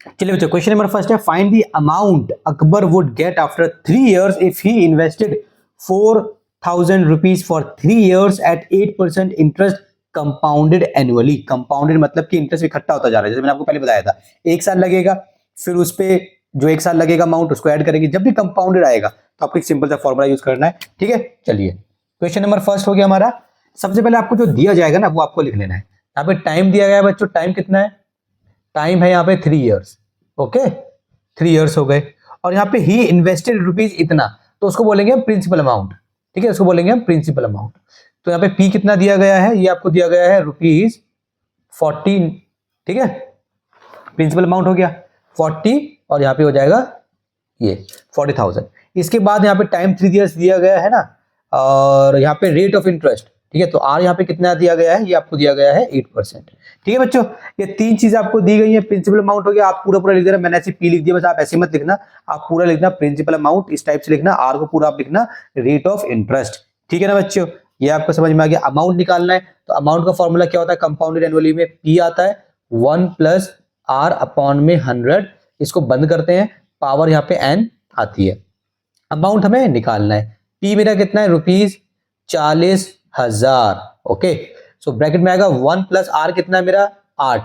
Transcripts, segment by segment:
चलिए बच्चों, question number first है, find the amount Akbar would get after 3 years if he invested 4,000 rupees for 3 years at 8% interest compounded annually. Compounded मतलब कि interest इकट्ठा होता जा रहा है, जैसे मैंने आपको पहले बताया था, 1 साल लगेगा, फिर उस पे जो 1 साल लगेगा अमाउंट उसको ऐड करेंगे, जब भी कंपाउंडेड आएगा तो आपको एक सिंपल सा फॉर्मूला यूज करना है। ठीक है, चलिए क्वेश्चन नंबर फर्स्ट हो गया हमारा। सबसे पहले आपको जो दिया जाएगा ना वो आपको लिख लेना है। यहाँ पे टाइम दिया गया है बच्चों, टाइम कितना है? टाइम है यहाँ पे 3 years। ओके, 3 years हो गए, और यहाँ पे ही इन्वेस्टेड रुपीज इतना, तो उसको बोलेंगे हम प्रिंसिपल अमाउंट। ठीक है, उसको बोलेंगे हम प्रिंसिपल अमाउंट। तो यहाँ पे पी कितना दिया गया है? ये आपको दिया गया है ₹14। ठीक है, प्रिंसिपल अमाउंट हो गया 40, और यहाँ पे हो जाएगा ये 40,000। इसके बाद यहाँ पे टाइम 3 years दिया गया है ना, और यहाँ पे रेट ऑफ इंटरेस्ट, ठीक है, तो आर यहाँ पे कितना दिया गया है? ये आपको दिया गया है 8%। ठीक है बच्चों, ये 3 चीजें आपको दी गई है। प्रिंसिपल अमाउंट हो गया, आप पूरा लिख देना, मैंने ऐसे पी लिख दिया, बस आप ऐसे मत लिखना, आप पूरा लिखना प्रिंसिपल अमाउंट, इस टाइप से लिखना। आर को पूरा आप लिखना रेट ऑफ इंटरेस्ट। ठीक है ना बच्चों, ये आपको समझ में आ गया। अमाउंट निकालना है, तो अमाउंट का फॉर्मूला क्या होता है? कंपाउंडेड एनुअली में पी आता है 1 + R अपॉन में 100। इसको बंद करते हैं, पावर यहाँ पे n आती है। अमाउंट हमें निकालना है, पी मेरा कितना है? ₹40,000। ओके, सो ब्रैकेट में आएगा 1 + R कितना है मेरा? 8।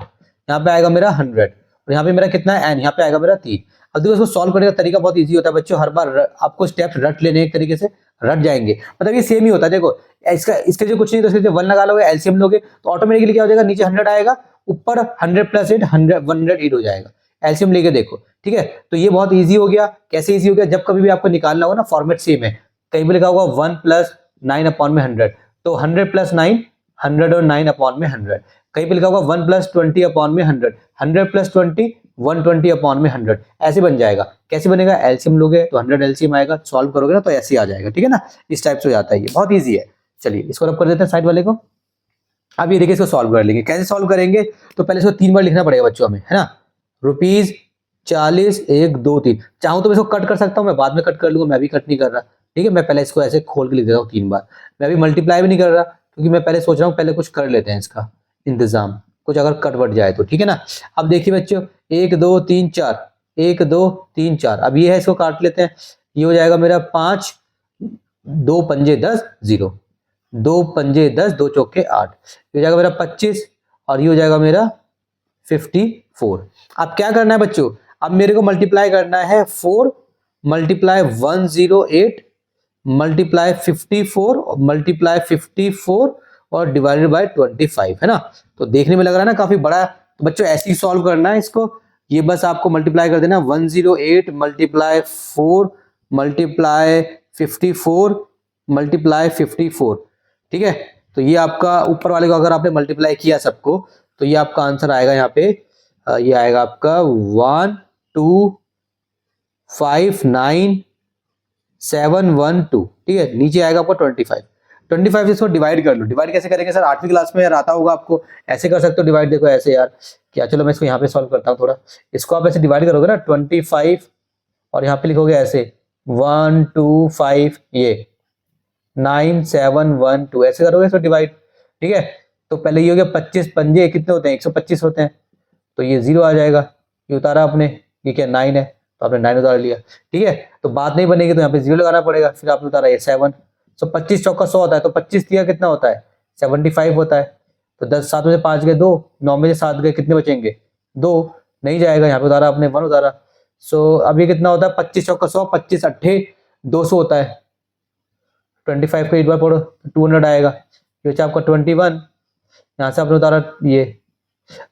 यहाँ पे आएगा मेरा 100, और यहाँ पे मेरा कितना है? n। यहाँ पे आएगा मेरा 3। अब देखो, इसको सॉल्व करने का तरीका बहुत इजी होता है बच्चों। हर बार आपको स्टेप्स रट लेने, एक तरीके से रट जाएंगे, मतलब ये सेम ही होता है। देखो, इसके जो कुछ नहीं, तो इसके 1 लगा लोगे, एलसीएम लोगे, तो ऑटोमेटिकली क्या हो जाएगा? नीचे 100 आएगा, ऊपर 100 + 8 108 हो जाएगा। एलसीएम लेके देखो। ठीक है, तो ये बहुत इजी हो गया। कैसे इजी हो गया? जब कभी भी आपको निकालना होगा ना, फॉर्मेट सेम है। कहीं भी लिखा होगा 1 + 9 अपॉन में 100, तो 100 + 9 100 और 9 अपॉन में 100। कहीं पे लिखा होगा 1 + 20 अपॉन में 100, 100 + 20 120 अपॉन में 100। ऐसे बन जाएगा। कैसे बनेगा? एलसीएम लोगे तो 100 एलसीएम आएगा, सॉल्व करोगे ना तो ऐसे ही आ जाएगा। ठीक है ना, इस टाइप से हो जाता है, ये बहुत ईजी है। चलिए इसको रब कर देते हैं साइड वाले को। अब ये देखिए, इसको सॉल्व कर लेंगे। कैसे सॉल्व करेंगे? तो पहले इसको 3 बार लिखना पड़ेगा बच्चों हमें, है ना। ₹40, 1 2 3। चाहूं तो मैं इसको कट कर सकता हूं, मैं बाद में कट कर लूंगा, मैं भी कट नहीं कर रहा। ठीक है, मैं पहले इसको ऐसे खोल के लिख देता हूँ 3 बार। मैं भी मल्टीप्लाई भी नहीं कर रहा, क्योंकि मैं पहले सोच रहा हूँ पहले कुछ कर लेते हैं इसका इंतजाम, कुछ अगर कट वट जाए तो। ठीक है ना, अब देखिए बच्चों, 1 2 3 4, 1 2 3 4। अब ये है, इसको काट लेते हैं। ये हो जाएगा मेरा 5, 2 पंजे 10 0, 2 पंजे 10, 2 चौके 8। ये हो जाएगा मेरा 25, और ये हो जाएगा मेरा 54। अब क्या करना है बच्चों? अब मेरे को मल्टीप्लाई करना है 4 × 108 × 54 × 54 और डिवाइडेड बाय 25, है ना। तो देखने में लग रहा है ना काफी बड़ा, तो बच्चों ऐसे ही सॉल्व करना है इसको। ये बस आपको मल्टीप्लाई कर देना, 108 × 4 × 54 × 54। ठीक है, तो ये आपका ऊपर वाले को अगर आपने मल्टीप्लाई किया सबको, तो ये आपका आंसर आएगा यहाँ पे, ये आएगा आपका 1259712। ठीक है, नीचे आएगा आपका 25 से इसको डिवाइड कर लो। डिवाइड कैसे करेंगे सर? 8वीं क्लास में यार आता होगा आपको, ऐसे कर सकते हो डिवाइड। देखो ऐसे यार, क्या, चलो मैं इसको यहाँ पे सॉल्व करता हूँ थोड़ा। इसको आप ऐसे डिवाइड करोगे ना 25, और यहाँ पे लिखोगे ऐसे 1 2 5 ये 9 7 1 2, ऐसे करोगे इसको डिवाइड। ठीक है, तो पहले ये हो गया 25 पंजे कितने होते हैं? 125 होते हैं, तो ये 0 आ जाएगा। ये उतारा आपने, ये क्या 9 है, तो आपने 9 उतार लिया। ठीक है, तो बात नहीं बनेगी तो यहाँ पे 0 लगाना पड़ेगा। फिर आपने उतारा ये 7, तो 25 चौका 100 होता है, तो 25 दिया कितना होता है? 75 होता है। तो 10 7 में से 5 गए 2, 9 में से 7 गए, कितने बचेंगे? 2 नहीं जाएगा। यहाँ पे उतारा आपने 1 उतारा। सो अब ये कितना होता है? 25 चौका 100, 25 8 200 होता है। 25 को 8 बार पढ़ो तो 200 आएगा। ये बचा आपका 21, यहाँ से आपने उतारा ये।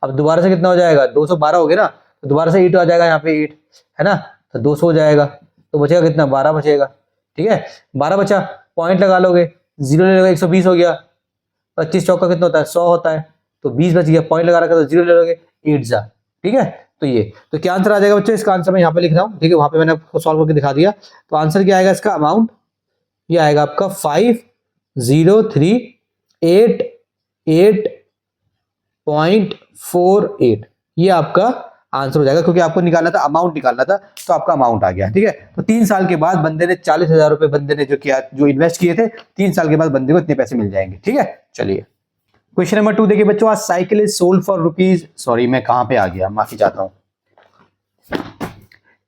अब दोबारा से कितना हो जाएगा? 212 हो गया ना, तो दोबारा से 8 आ जाएगा यहाँ पे 8, है ना, तो 200 हो जाएगा। तो बचेगा कितना? 12 बचेगा। ठीक है, 12 बचा, पॉइंट लगा लोगे, 0 ले लोगे, 120 हो गया। 25 चौका कितना होता है? 100 होता है, तो 20 बच गया, पॉइंट लगा रखा तो 0 ले लोगे, 8 जा। ठीक है, तो ये तो क्या आंसर आ जाएगा बच्चों? इसका आंसर मैं यहाँ पे लिख रहा हूँ। ठीक है, वहां पे मैंने आपको सॉल्व करके दिखा दिया। तो आंसर क्या आएगा इसका? अमाउंट ये आएगा आपका 5038.48। ये आपका आंसर हो जाएगा, क्योंकि आपको निकालना था, अमाउंट निकालना था, तो आपका अमाउंट आ गया। ठीक है, तो 3 साल के बाद बंदे ने 40,000 रुपए बंदे ने जो किया, जो इन्वेस्ट किए थे, 3 साल के बाद बंदे को इतने पैसे मिल जाएंगे। ठीक है, चलिए क्वेश्चन नंबर 2 देखिए बच्चों। आज cycle is sold for rupees, sorry मैं कहां पे आ गया, माफी चाहता हूं।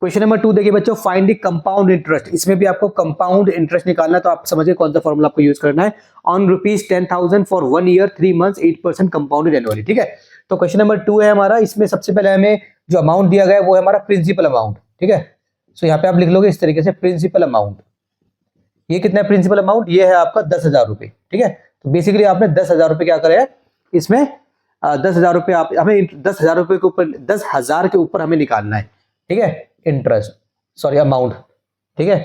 क्वेश्चन नंबर 2 देखिए बच्चों, फाइंड द कंपाउंड इंटरेस्ट। इसमें भी आपको कंपाउंड इंटरेस्ट निकालना है, तो आप समझिए कौन सा फॉर्मूला आपको यूज करना है। On ₹10,000 for 1 year 3 months 8% compounded annually. ठीक है, तो क्वेश्चन नंबर 2 है हमारा। इसमें सबसे पहले हमें जो अमाउंट दिया गया है वो है हमारा प्रिंसिपल अमाउंट। ठीक है, सो यहाँ पे आप लिख लोगे इस तरीके से प्रिंसिपल अमाउंट। ये कितना है प्रिंसिपल अमाउंट? ये है आपका 10,000 रुपए। ठीक है, तो बेसिकली आपने 10,000 रुपए क्या करे इसमें 10,000 रुपए आप हमें 10,000 रुपए के ऊपर 10,000 के ऊपर हमें निकालना है। ठीक है, इंटरेस्ट सॉरी अमाउंट। ठीक है,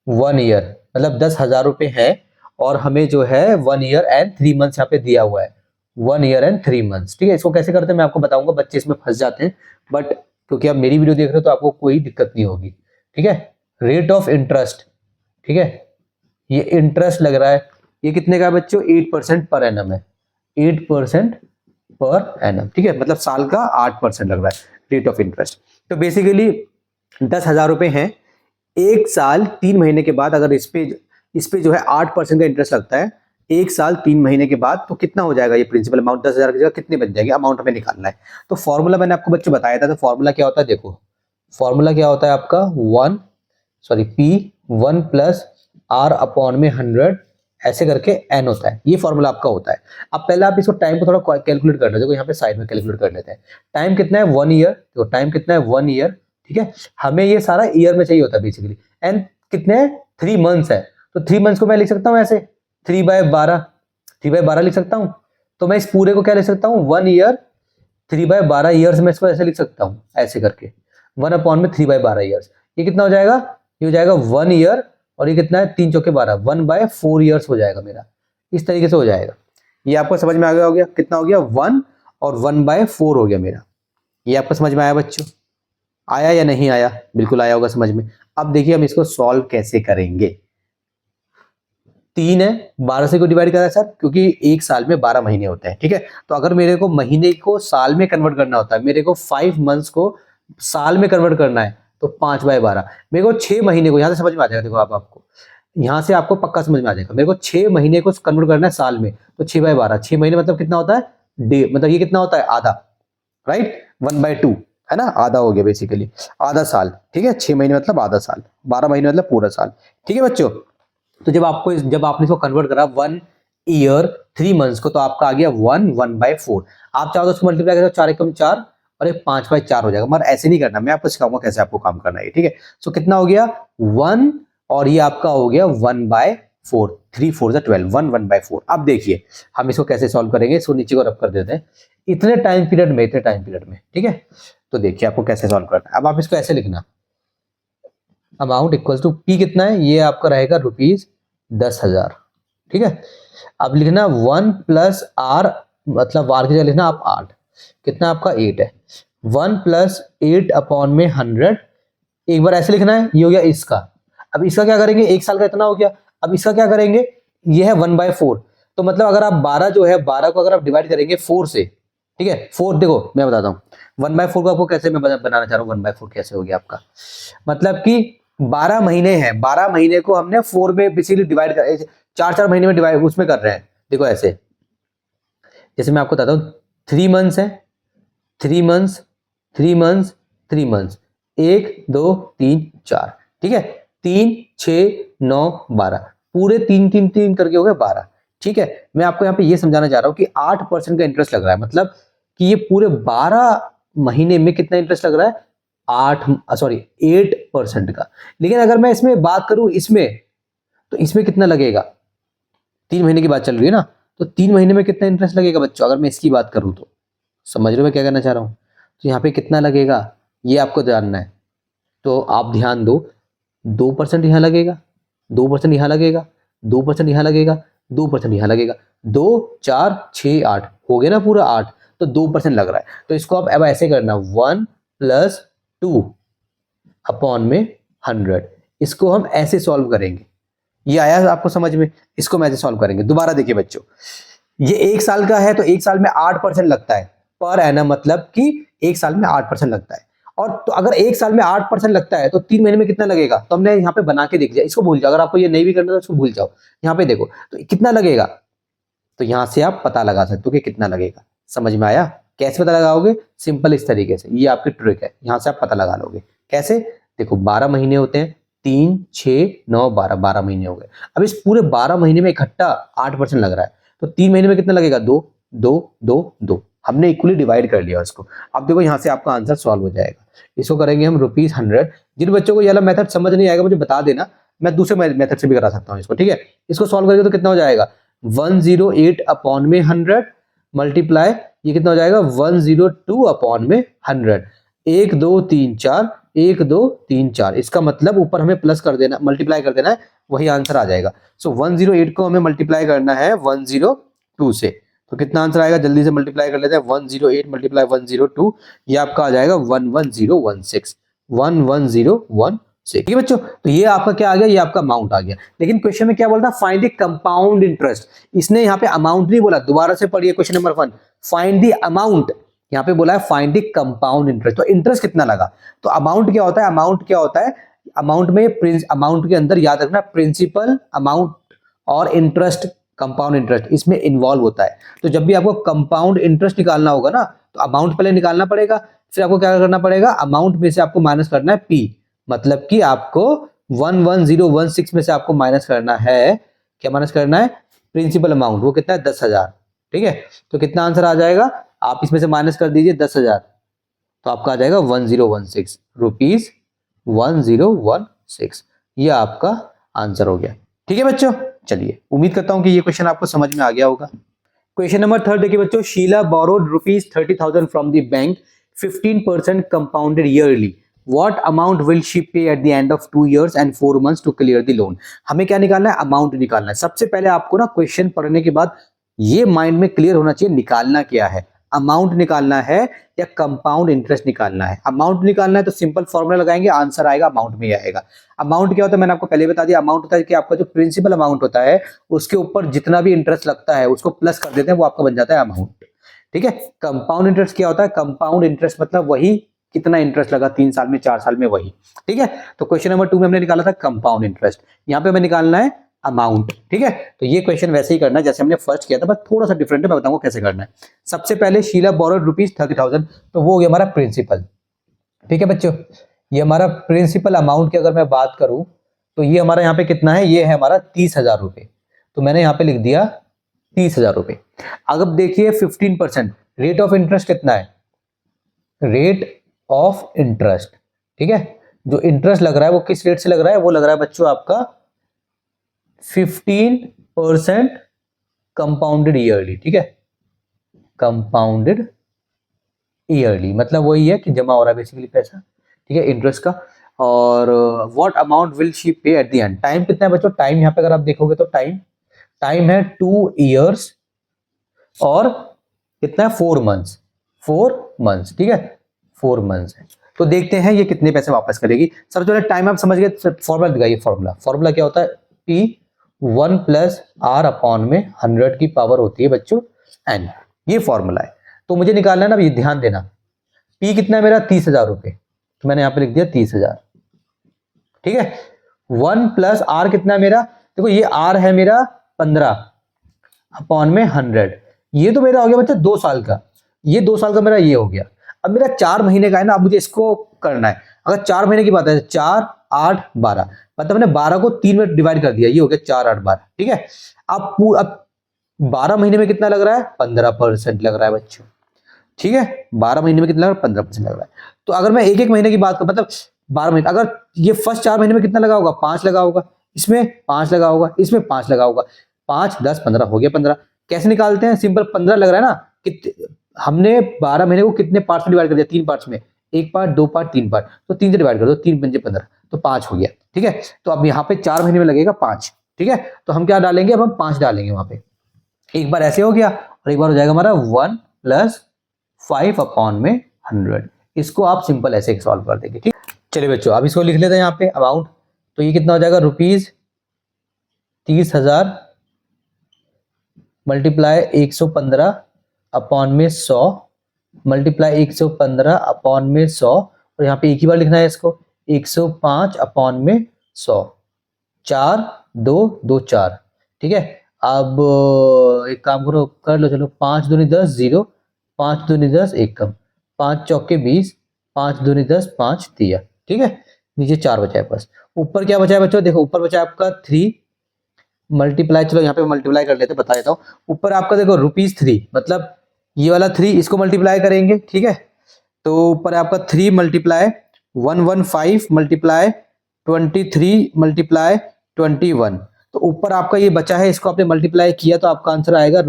1 ईयर मतलब 10,000 रुपए है और हमें जो है 1 ईयर एंड 3 मंथ्स यहाँ पे दिया हुआ है। 1 ईयर एंड 3 मंथ्स। ठीक है, इसको कैसे करते हैं मैं आपको बताऊंगा, बच्चे इसमें फंस जाते हैं, बट क्योंकि आप मेरी वीडियो देख रहे हो तो आपको कोई दिक्कत नहीं होगी। ठीक है, रेट ऑफ इंटरेस्ट। ठीक है, ये इंटरेस्ट लग रहा है, ये कितने का है बच्चों? 8% पर एनम है, 8% पर एनम। ठीक है, मतलब साल का 8% लग रहा है रेट ऑफ इंटरेस्ट। तो बेसिकली 10,000 रुपए हैं, 1 साल 3 महीने के बाद अगर इस पे जो है 8% का इंटरेस्ट लगता है 1 साल 3 महीने के बाद, तो कितना हो जाएगा ये प्रिंसिपल अमाउंट? 10,000 की जगह कितनी बन जाएगी? अमाउंट हमें निकालना है। तो फॉर्मूला मैंने आपको बच्चों बताया था, तो फॉर्मूला क्या होता है देखो, फॉर्मूला क्या होता है आपका P1 प्लस R अपॉन में 100 ऐसे करके n होता है, ये फॉर्मूला आपका होता है। अब पहले आप इसको टाइम को थोड़ा कैलकुलेट करना, देखो यहाँ पे साइड में कैलकुलेट कर लेते हैं। टाइम कितना है? 1 ईयर। देखो टाइम कितना है? 1 ईयर। ठीक है, हमें ये सारा ईयर में चाहिए होता है बेसिकली। एंड कितने हैं? 3 मंथ्स है, तो 3 मंथ्स को मैं लिख सकता हूँ ऐसे 3/12, 3/12 लिख सकता हूँ। तो मैं इस पूरे को क्या लिख सकता हूँ? 1 ईयर 3/12 ईयर्स में इसको ऐसे लिख सकता हूँ, ऐसे करके 1 अपॉन में 3/12 ईयर्स। ये कितना हो जाएगा? ये हो जाएगा 1 ईयर, और ये कितना है? 3 चौके 12, 1/4 ईयर्स हो जाएगा मेरा, इस तरीके से हो जाएगा। ये आपको समझ में आ गया? हो गया कितना हो गया? 1 और 1/4 हो गया मेरा। ये आपको समझ में आया बच्चों? आया या नहीं आया? बिल्कुल आया होगा समझ में। अब देखिए हम इसको सॉल्व कैसे करेंगे। 3 है, 12 से को डिवाइड करा है सर, क्योंकि एक साल में 12 महीने होते हैं। ठीक है, तो अगर मेरे को महीने को साल में कन्वर्ट करना होता है, मेरे को 5 मंथ्स को साल में कन्वर्ट करना है, तो 5/12। मेरे को 6 महीने को, यहां से समझ में आ जाएगा, देखो आपको यहां से आपको पक्का समझ में आ जाएगा। मेरे को 6 महीने को कन्वर्ट करना है साल में, तो 6/12, 6 महीने मतलब कितना होता है? डे, मतलब ये कितना होता है? आधा, राइट? 1/2 है ना, आधा हो गया बेसिकली, आधा साल। ठीक है, 6 महीने मतलब आधा साल, 12 महीने मतलब पूरा साल। ठीक है बच्चों, तो जब आपने इसको कन्वर्ट करा 1 ईयर 3 मंथ्स को, तो आपका आ गया 1/4। आप चाहो तो उसको मल्टीप्लाई करो, 4 एकम 4 और ये 5/4 हो जाएगा, मगर ऐसे नहीं करना, मैं आपको सिखाऊंगा कैसे आपको काम करना है। ठीक है, सो कितना हो गया? 1 और ये आपका हो गया 1/4, 3 4 12, 1/4। अब देखिए हम इसको कैसे सॉल्व करेंगे, इसको नीचे को रब कर देते हैं इतने टाइम पीरियड में। ठीक है, तो देखिए आपको कैसे सॉल्व करना है। अब आप इसको ऐसे लिखना, अमाउंट इक्वल टू P कितना है? ये आपका रहेगा ₹10,000। ठीक है, अब लिखना 1 प्लस R, मतलब R की जगह लिखना आप 8, कितना आपका 8 है। 1 प्लस 8 अपॉन में 100, एक बार ऐसे लिखना है, ये हो गया इसका। अब इसका क्या करेंगे? एक साल का इतना हो गया, अब इसका क्या करेंगे? ये है 1/4, तो मतलब अगर आप 12 जो है 12 को अगर आप डिवाइड करेंगे 4 से, ठीक है 4, देखो मैं बताता हूँ 1/4 को आपको कैसे मैं बनाना चाह रहा हूँ। 1/4 कैसे हो गया आपका? मतलब कि 12 महीने हैं, 12 महीने को हमने 4 में बेसिकली डिवाइड कर, 4 महीने में डिवाइड उसमें कर रहे हैं। देखो ऐसे, जैसे मैं आपको बताता हूँ 3 मंथ्स है, 3 मंथ्स 3 मंथ्स 3 मंथ्स, 1 2 3 4। ठीक है, 3 6 9 12, पूरे 3 3 3 करके हो गए 12। ठीक है, मैं आपको यहाँ पे ये समझाना चाह रहा हूँ कि 8% का इंटरेस्ट लग रहा है, मतलब कि ये पूरे 12 महीने में कितना इंटरेस्ट लग रहा है? 8% का। लेकिन अगर मैं इसमें बात करूं इसमें, तो इसमें कितना लगेगा? 3 महीने की बात चल रही है ना, तो 3 महीने में कितना इंटरेस्ट लगेगा बच्चों? अगर मैं इसकी बात करूं तो समझ रहे हो मैं क्या करना चाह रहा हूं? तो यहाँ पे कितना लगेगा ये आपको जानना है, तो आप ध्यान दो। 2% यहाँ लगेगा, 2% यहाँ लगेगा, 2% यहाँ लगेगा, 2% यहाँ लगेगा, 2 4 6 8 हो गया ना पूरा 8, तो 2% लग रहा है। तो इसको आप अब ऐसे करना 1 + 2 अपॉन में 100, इसको हम ऐसे सॉल्व करेंगे। ये आया आपको समझ में? इसको हम ऐसे सॉल्व करेंगे। दोबारा देखिए बच्चों, ये 1 साल का है, तो 1 साल में 8% लगता है पर एनम, मतलब कि 1 साल में 8% लगता है। और तो अगर 1 साल में 8% लगता है तो 3 महीने में कितना लगेगा? तो हमने यहाँ पे बना के देख लिया, इसको भूल जाओ। अगर आपको ये नहीं भी करना तो इसको भूल जाओ। यहाँ पे देखो तो कितना लगेगा, तो यहाँ से आप पता लगा सकते हो कि कितना लगेगा। समझ में आया? कैसे पता लगाओगे? सिंपल इस तरीके से, ये आपकी ट्रिक है, यहाँ से आप पता लगा लोगे। कैसे? देखो 12 महीने होते हैं, 3 6 9 12, 12 महीने हो गए। अब इस पूरे 12 महीने में इकट्ठा 8% लग रहा है, तो 3 महीने में कितना लगेगा, 2 2 2 2। हमने इक्वली डिवाइड कर लिया उसको। अब देखो यहाँ से आपका आंसर सॉल्व हो जाएगा। इसको करेंगे हम ₹100। जिन बच्चों को ये वाला मेथड समझ नहीं आएगा मुझे बता देना, मैं दूसरे मेथड से भी करा सकता हूँ इसको, ठीक है। इसको सॉल्व करेंगे तो कितना हो जाएगा, 108 अपॉन में 100 मल्टीप्लाई, ये कितना हो जाएगा 102 अपॉन में 100। 1 2 3 4, 1 2 3 4, इसका मतलब ऊपर हमें प्लस कर देना, मल्टीप्लाई कर देना है, वही आंसर आ जाएगा। सो 108 को हमें मल्टीप्लाई करना है 102 से, तो कितना आंसर आएगा, जल्दी से मल्टीप्लाई कर लेते हैं। 108 मल्टीप्लाई 102, ये आपका आ जाएगा 11016, 11016। ठीक है बच्चों, तो ये आपका क्या आ गया, ये आपका अमाउंट आ गया। लेकिन क्वेश्चन में क्या बोलता है, फाइंड द कंपाउंड इंटरेस्ट। इसने यहाँ पे अमाउंट नहीं बोला, दोबारा से पढ़िए question number 1, find the amount. यहाँ पे बोला है फाइंड द कंपाउंड इंटरेस्ट, तो इंटरेस्ट कितना लगा। तो अमाउंट क्या होता है, अमाउंट क्या होता है, अमाउंट में अमाउंट के अंदर याद रखना प्रिंसिपल अमाउंट और इंटरेस्ट, कंपाउंड इंटरेस्ट इसमें इन्वॉल्व होता है। तो जब भी आपको कंपाउंड इंटरेस्ट निकालना होगा ना, तो अमाउंट पहले निकालना पड़ेगा, फिर आपको क्या करना पड़ेगा, अमाउंट में से आपको माइनस करना है पी, मतलब कि आपको 11016 में से आपको माइनस करना है, क्या माइनस करना है, प्रिंसिपल अमाउंट, वो कितना है 10,000। ठीक है, तो कितना आंसर आ जाएगा, आप इसमें से माइनस कर दीजिए 10,000, तो आपका आ जाएगा 1016 रुपीज 1016। ये आपका आंसर हो गया। ठीक है बच्चों, चलिए उम्मीद करता हूं कि ये क्वेश्चन आपको समझ में आ गया होगा। क्वेश्चन नंबर 3 देखिए बच्चों, Sheela borrowed ₹30,000 from the bank, 15% compounded yearly, what amount will she pay at the end of 2 years and 4 months to clear the loan. हमें क्या निकालना है, अमाउंट निकालना है। सबसे पहले आपको ना क्वेश्चन पढ़ने के बाद ये माइंड में क्लियर होना चाहिए निकालना क्या है, अमाउंट निकालना है या कंपाउंड इंटरेस्ट निकालना है। अमाउंट निकालना है तो सिंपल फॉर्मूला लगाएंगे, आंसर आएगा अमाउंट में ही आएगा। अमाउंट क्या होता है, मैंने आपको पहले बता दिया, अमाउंट होता है कि आपका जो प्रिंसिपल अमाउंट होता है उसके ऊपर जितना भी इंटरेस्ट लगता है उसको प्लस कर देते हैं, वो आपका बन जाता है अमाउंट। ठीक है, कंपाउंड इंटरेस्ट क्या होता है, कंपाउंड इंटरेस्ट मतलब वही कितना इंटरेस्ट लगा 3 साल में 4 साल में, वही। ठीक है, तो क्वेश्चन नंबर 2 में हमने निकाला था कंपाउंड इंटरेस्ट, यहाँ पे हमें निकालना है अमाउंट। ठीक है, तो ये क्वेश्चन वैसे ही करना है जैसे हमने फर्स्ट किया था, बस थोड़ा सा डिफरेंट है, मैं बताऊंगा कैसे करना है। सबसे पहले शीला बोरोड ₹30,000, तो वो हो गया हमारा प्रिंसिपल। ठीक है बच्चों, ये हमारा प्रिंसिपल अमाउंट की अगर मैं बात करूं तो ये हमारा यहाँ पे कितना है, ये है हमारा 30,000 रुपए, तो मैंने यहाँ पे लिख दिया 30,000 रुपए। अब देखिए 15% रेट ऑफ इंटरेस्ट कितना है, रेट ऑफ इंटरेस्ट। ठीक है, जो इंटरेस्ट लग रहा है वो किस रेट से लग रहा है, वो लग रहा है बच्चों आपका 15% कंपाउंडेड ईयरली। ठीक है, कंपाउंडेड ईयरली मतलब वही है कि जमा हो रहा है बेसिकली पैसा, ठीक है, इंटरेस्ट का। और what amount will she pay at the and, time कितना है बच्चों, टाइम यहाँ पे अगर आप देखोगे तो टाइम है 2 years और कितना है 4 months, 4 months। ठीक है, 4 months है, तो देखते हैं ये कितने पैसे वापस करेगी। सर जो टाइम आप समझ गए, फॉर्मूला दिखाइए। फॉर्मूला क्या होता है, P 1 + R अपॉन में 100 की पावर होती है बच्चों n, ये फॉर्मूला है। तो मुझे निकालना है ना, ये ध्यान देना, P कितना है मेरा 30,000 रुपए, तो मैंने यहाँ पे लिख दिया 30,000। ठीक है, 1 + R कितना है मेरा, देखो ये R है मेरा 15 अपॉन में 100, ये तो मेरा हो गया बच्चा 2 साल का, ये 2 साल का मेरा ये हो गया। अब मेरा 4 महीने का है ना, अब मुझे इसको करना है। अगर 4 महीने की बात है, 4 8 12, मतलब मैंने 12 को 3 में डिवाइड कर दिया, ये हो गया 4 8 12। ठीक है, अब 12 महीने में कितना लग रहा है, 15% लग रहा है बच्चों। ठीक है, 12 महीने में कितना लग रहा है, 15% लग रहा है। तो अगर मैं एक महीने की बात करूं, मतलब 12 महीने, अगर ये फर्स्ट 4 महीने में कितना लगा होगा, 5 लगा होगा, इसमें 5 लगा होगा, इसमें 5 लगा होगा, 5 10 15 हो गया 15। कैसे निकालते हैं, सिंपल, 15 लग रहा है ना, हमने 12 महीने को कितने पार्ट्स में डिवाइड कर दिया, 3 पार्ट्स में, 1 पार्ट 2 पार्ट 3 पार्ट, तो 3 से डिवाइड कर दो, 3 पंजे 15, तो 5 हो गया। ठीक है, तो अब यहाँ पे 4 महीने में लगेगा 5। ठीक है, तो हम क्या डालेंगे, अब हम 5 डालेंगे वहां पे। एक बार ऐसे हो गया और एक बार हो जाएगा हमारा 1 + 5 अपॉन में 100। इसको आप सिंपल ऐसे सॉल्व कर देंगे। ठीक, चलिए बच्चों अब इसको लिख लेते हैं यहाँ पे अमाउंट, तो ये कितना हो जाएगा, ₹30,000 मल्टीप्लाई 115 अपॉन में 100 मल्टीप्लाई 115 अपॉन में 100, और यहाँ पे एक ही बार लिखना है इसको, 105 अपॉन में 100, 4 2 2 4। ठीक है, अब एक काम करो, कर लो, चलो 5 दूनी 10 0, 5 दूनी 10 1 कम, 5 चौके 20, 5 दूनी 10 5 दिया। ठीक है, नीचे 4 बचा है बस। ऊपर क्या बचा है बच्चों, देखो ऊपर बचा है आपका 3 मल्टीप्लाई, चलो यहाँ पे मल्टीप्लाई कर लेते, बता देता हूँ। ऊपर आपका देखो ₹3, मतलब ये वाला 3 इसको मल्टीप्लाई करेंगे, ठीक है। तो ऊपर है आपका 3 मल्टीप्लाई 115 मल्टीप्लाई 23 मल्टीप्लाई 21। तो ऊपर आपका ये बचा है, इसको आपने मल्टीप्लाई किया तो आपका आंसर आएगा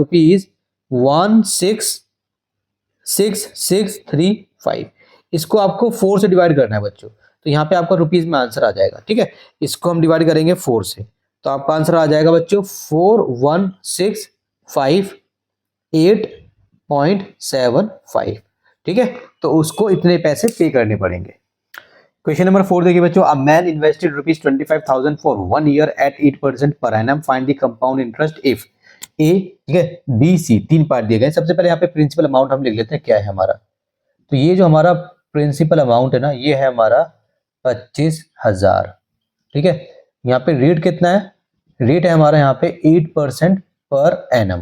₹166,635। इसको आपको 4 से डिवाइड करना है बच्चों, तो यहाँ पे आपका रुपीज में आंसर आ जाएगा, ठीक है। इसको हम डिवाइड करेंगे 4 से, तो आपका आंसर आ जाएगा बच्चों 4165.8.75, ठीक है। तो उसको इतने पैसे पे करने पड़ेंगे। क्वेश्चन नंबर 4 देखिए बच्चों, a man invested ₹25,000 for 1 year at 8% per annum, find the compound interest if A, ठीक है, बी सी। 3 पार्ट दिए गए। सबसे पहले यहाँ पे प्रिंसिपल अमाउंट हम लिख लेते हैं, क्या है हमारा। तो ये जो हमारा प्रिंसिपल अमाउंट है ना, ये है हमारा 25,000, ठीक है। यहाँ पे रेट कितना है, रेट है हमारा यहाँ पे 8% पर एनम,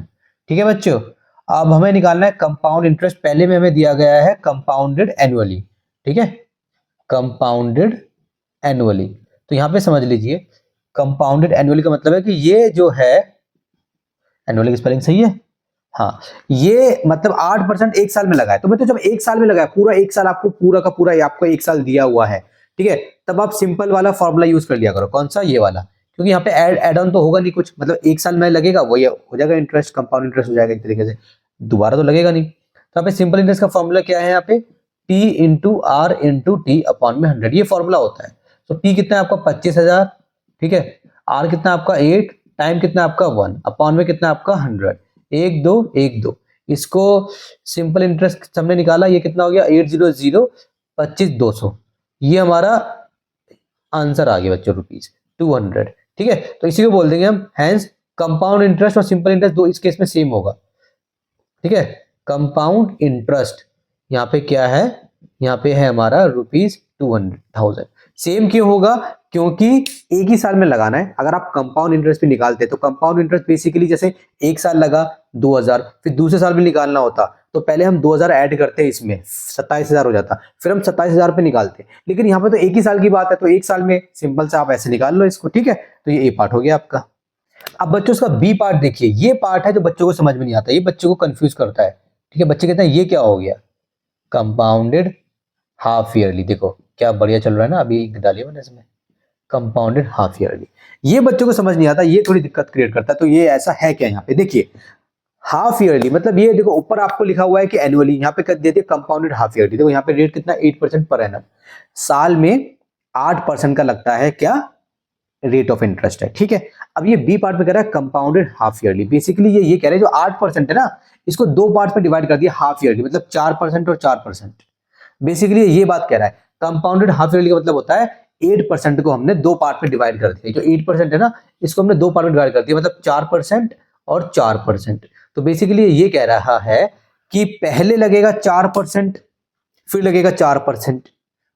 ठीक है बच्चों। अब हमें निकालना है कंपाउंड इंटरेस्ट। पहले में हमें दिया गया है कंपाउंडेड एनुअली, ठीक है, कंपाउंडेड एनुअली। तो यहाँ पे समझ लीजिए, कंपाउंडेड एनुअली का मतलब है कि ये जो है, एनुअली की स्पेलिंग सही है, हाँ, ये मतलब 8% एक साल में लगा है। तो बच्चों जब एक साल में लगा है, पूरा एक साल आपको पूरा का पूरा आपको एक साल दिया हुआ है, ठीक है, तब आप सिंपल वाला फॉर्मूला यूज कर लिया करो। कौन सा, ये वाला, क्योंकि यहाँ पे एड ऑन तो होगा नहीं कुछ, मतलब एक साल में लगेगा वो, ये हो जाएगा इंटरेस्ट, कंपाउंड इंटरेस्ट हो जाएगा एक तरीके से, दोबारा तो लगेगा नहीं। तो यहाँ पे सिंपल इंटरेस्ट का फॉर्मूला क्या है, यहाँ पे P into R into T upon में 100, ये फॉर्मूला होता है। तो P कितना है आपका 25,000, ठीक है, R कितना आपका 8, टाइम कितना आपका 1, अपॉन में कितना आपका 100, 1 2 1 2। इसको सिंपल इंटरेस्ट हमने निकाला, ये कितना हो गया 800 25,200, ये हमारा आंसर आ गया बच्चों ₹200, ठीक है। तो इसी को बोल देंगे हम, हैंस कंपाउंड इंटरेस्ट और सिंपल इंटरेस्ट दो इस केस में सेम होगा, ठीक है। कंपाउंड इंटरेस्ट यहाँ पे क्या है, यहाँ पे है हमारा ₹200,000। सेम क्यों होगा, क्योंकि एक ही साल में लगाना है। अगर आप कंपाउंड इंटरेस्ट भी निकालते तो कंपाउंड इंटरेस्ट बेसिकली जैसे एक साल लगा 2,000, फिर दूसरे साल भी निकालना होता तो पहले हम 2,000 ऐड करते, इसमें 27,000 हो जाता, फिर हम 27,000 पे निकालते। लेकिन यहाँ पे तो एक ही साल की बात है, तो एक साल में सिंपल से आप ऐसे निकाल लो इसको, ठीक है। तो ये ए पार्ट हो गया आपका। अब बच्चों इसका बी पार्ट देखिए, ये पार्ट है जो बच्चों को समझ में नहीं आता, ये बच्चों को कंफ्यूज करता है, ठीक है। बच्चे कहते हैं ये क्या हो गया, कंपाउंडेड हाफ ईयरली। देखो क्या बढ़िया चल रहा है ना, अभी डालिए मैंने इसमें कंपाउंडेड हाफ ईयरली, ये बच्चों को समझ नहीं आता, ये थोड़ी दिक्कत क्रिएट करता है। तो ये ऐसा है क्या, यहाँ पे देखिए हाफ ईयरली मतलब ये देखो ऊपर आपको लिखा हुआ है कि एनुअली, यहाँ पे कर देते कंपाउंडेड हाफ ईयरली। देखो यहाँ पे रेट कितना 8% पर एनम, साल में 8% का लगता है क्या, रेट ऑफ इंटरेस्ट है, ठीक है। अब ये बी पार्ट में कह रहा है कंपाउंडेड हाफ ईयरली। बेसिकली ये कह रहे हैं जो 8% है ना, इसको दो पार्ट में डिवाइड कर दिया हाफ ईयरली, मतलब 4% और 4%। बेसिकली ये बात कह रहा है, कंपाउंडेड हाफ ईयरली का मतलब होता है 8% को हमने दो पार्ट में डिवाइड कर दिया। जो 8% है ना, इसको हमने दो पार्ट में डिवाइड कर दिया, मतलब 4% और 4%। तो बेसिकली ये कह रहा है कि पहले लगेगा 4%, फिर लगेगा 4%,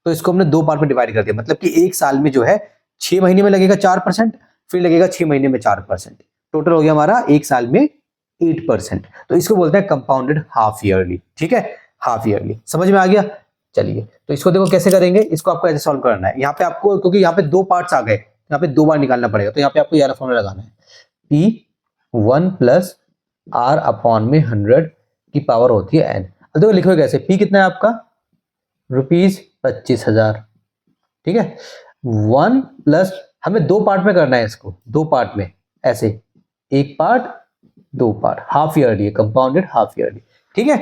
तो इसको हमने दो पार्ट में डिवाइड कर दिया। मतलब कि एक साल में जो है 6 महीने में लगेगा 4%, फिर लगेगा 6 महीने में 4%, टोटल हो गया हमारा एक साल में 8%। तो इसको बोलते हैं कंपाउंडेड हाफ ईयरली, ठीक है, हाफ ईयरली। समझ में आ गया। चलिए तो इसको देखो कैसे करेंगे, इसको आपको ऐसे सॉल्व करना है। यहाँ पे आपको, क्योंकि यहाँ पे दो पार्ट्स आ गए, यहाँ पे दो बार निकालना पड़ेगा, तो यहाँ पे आपको ये वाला फॉर्मूला लगाना है, P1 प्लस R अपॉन में 100 की पावर होती है n। अब देखो लिखोगे कैसे, P कितना है आपका ₹25,000, ठीक है, 1 प्लस, हमें दो पार्ट में करना है इसको, दो पार्ट में ऐसे, एक पार्ट दो part, half yearly, compounded half yearly, ठीक है,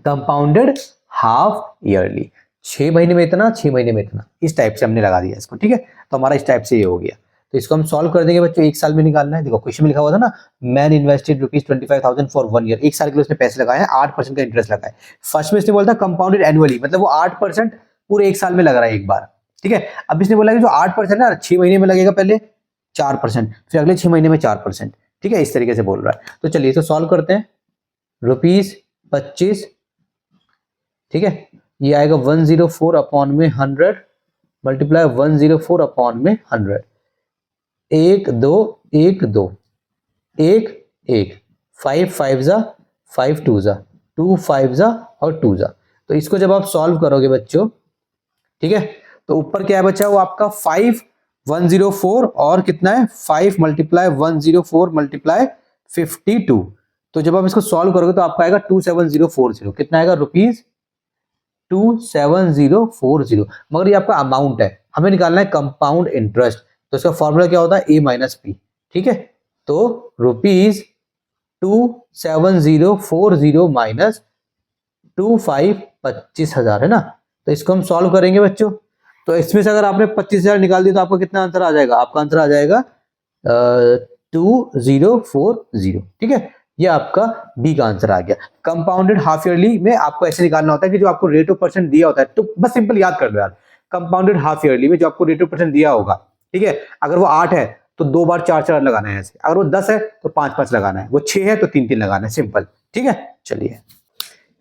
कंपाउंडेड हाफ ईयरली, 6 महीने में इतना, 6 महीने में इतना, इस टाइप से हमने लगा दिया इसको, ठीक है। तो हमारा इस टाइप से ये हो गया। तो इसको हम सॉल्व कर देंगे बच्चों, एक साल में निकालना है। देखो क्वेश्चन में लिखा हुआ था ना, मैन इन्वेस्टेड ₹25,000 फॉर 1 ईयर, एक साल के लिए उसने पैसे लगाए हैं, 8% का इंटरेस्ट लगा है। फर्स्ट में इसने बोला था कंपाउंडेड एनुअली, मतलब वो 8% पूरे एक साल में लग रहा है एक बार, ठीक है। अब इसने बोला कि जो 8% ना 6 महीने में लगेगा, पहले 4%, फिर अगले 6 महीने में 4%, ठीक है, इस तरीके से बोल रहा है। तो चलिए इसको सॉल्व करते हैं। ₹25, ठीक है, ये आएगा 104 अपॉन में 100 मल्टीप्लाई 104 अपॉन में 100, 1 2 1 2 1 1, 5 5 जा 5 2 जा 2 5 जा और 2 जा। तो इसको जब आप सॉल्व करोगे बच्चों, ठीक है, तो ऊपर क्या है बच्चा, वो आपका 5104 और कितना है 5 मल्टीप्लाई 104 मल्टीप्लाई 52। तो जब आप इसको सॉल्व करोगे तो आपका आएगा 27040। कितना आएगा रुपीज 27040। मगर ये आपका अमाउंट है, हमें निकालना है कंपाउंड इंटरेस्ट। तो इसका फॉर्मूला क्या होता है, ए माइनस पी। ठीक है, तो रुपीज 27040 माइनस 25,000 है ना। तो इसको हम सॉल्व करेंगे बच्चों। तो इसमें से अगर आपने 25,000 निकाल दिया तो आपका कितना आंसर आ जाएगा, आपका आंसर आ जाएगा 2040। ठीक है, ये आपका बी का आंसर आ गया। कंपाउंडेड हाफ ईयरली में आपको ऐसे निकालना होता है कि जो आपको रेट ऑफ परसेंट दिया होता है, तो बस सिंपल याद कर लो यार, कंपाउंडेड हाफ ईयरली में जो आपको रेट ऑफ परसेंट दिया होगा, ठीक है, अगर वो 8 है तो 2 बार 4 लगाना है ऐसे, अगर वो 10 है तो 5 लगाना है, वो 6 है तो 3 लगाना है, सिंपल। ठीक है, चलिए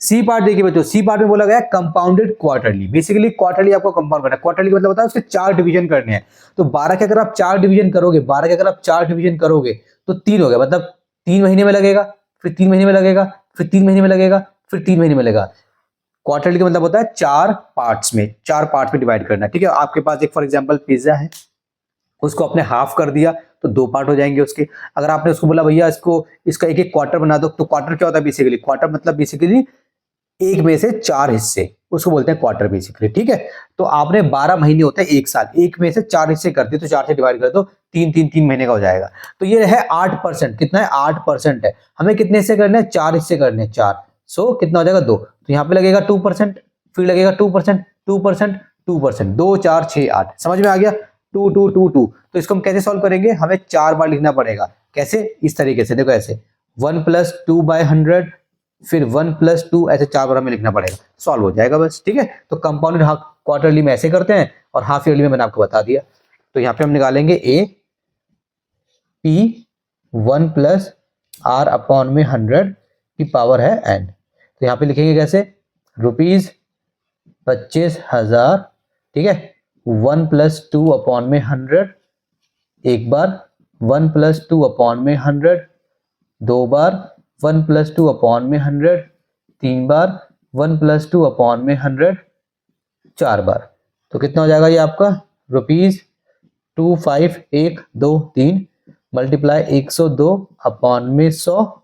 सी पार्ट देखिए बच्चों। सी पार्ट में बोला गया कंपाउंडेड क्वार्टरली। बेसिकली क्वार्टरली आपको कंपाउंड करना है। क्वार्टरली मतलब होता है उसके 4 डिवीजन करने हैं। तो 12 के अगर आप 4 डिवीजन करोगे, 12 के अगर आप 4 डिवीजन करोगे तो 3 हो गया, मतलब 3 महीने में लगेगा, फिर 3 महीने में लगेगा, फिर 3 महीने में लगेगा, फिर 3 महीने में लगेगा। क्वार्टरली का मतलब होता है 4 पार्ट्स में, 4 पार्ट में डिवाइड करना है। ठीक है, आपके पास एक फॉर एग्जांपल पिज्जा है, उसको आपने हाफ कर दिया तो 2 पार्ट हो जाएंगे उसके। अगर आपने उसको बोला भैया इसको इसका एक एक क्वार्टर बना दो, तो क्वार्टर क्या होता है बेसिकली, क्वार्टर मतलब बेसिकली एक में से 4 हिस्से, उसको बोलते हैं क्वार्टर बेसिकली। ठीक है, तो आपने 12 महीने होते हैं एक साल, एक में से 4 हिस्से कर दिए तो 4 से डिवाइड कर दो, 3 महीने का हो जाएगा। तो ये है 8%। कितना है, 8% है। हमें कितने हिस्से करने हैं, 4 हिस्से करने हैं, 4। सो कितना हो जाएगा 2। तो यहाँ पे लगेगा 2%, फिर लगेगा 2%, 2%, 2%, 2 4 6 8। समझ में आ गया, 2 2 2 2। तो इसको हम कैसे सॉल्व करेंगे, हमें 4 बार लिखना पड़ेगा। कैसे, इस तरीके से, देखो ऐसे 1 + 2/100, फिर 1 + 2, ऐसे 4 बार हमें लिखना पड़ेगा, सॉल्व हो जाएगा बस। ठीक है, तो कंपाउंडेड हाफ क्वार्टरली में ऐसे करते हैं और हाफ ईयरली में मैंने आपको बता दिया। तो यहाँ पे हम निकालेंगे ए पी 1 + r/100 की पावर है n। तो यहाँ पे लिखेंगे कैसे, रुपीज 25,000। ठीक है, 1 + 2/100 एक बार, 1 + 2/100 दो बार, 1 + 2/100 3 बार, 1 + 2/100 4 बार। तो कितना हो जाएगा ये आपका, रुपीज 25,123 मल्टीप्लाई 102/100,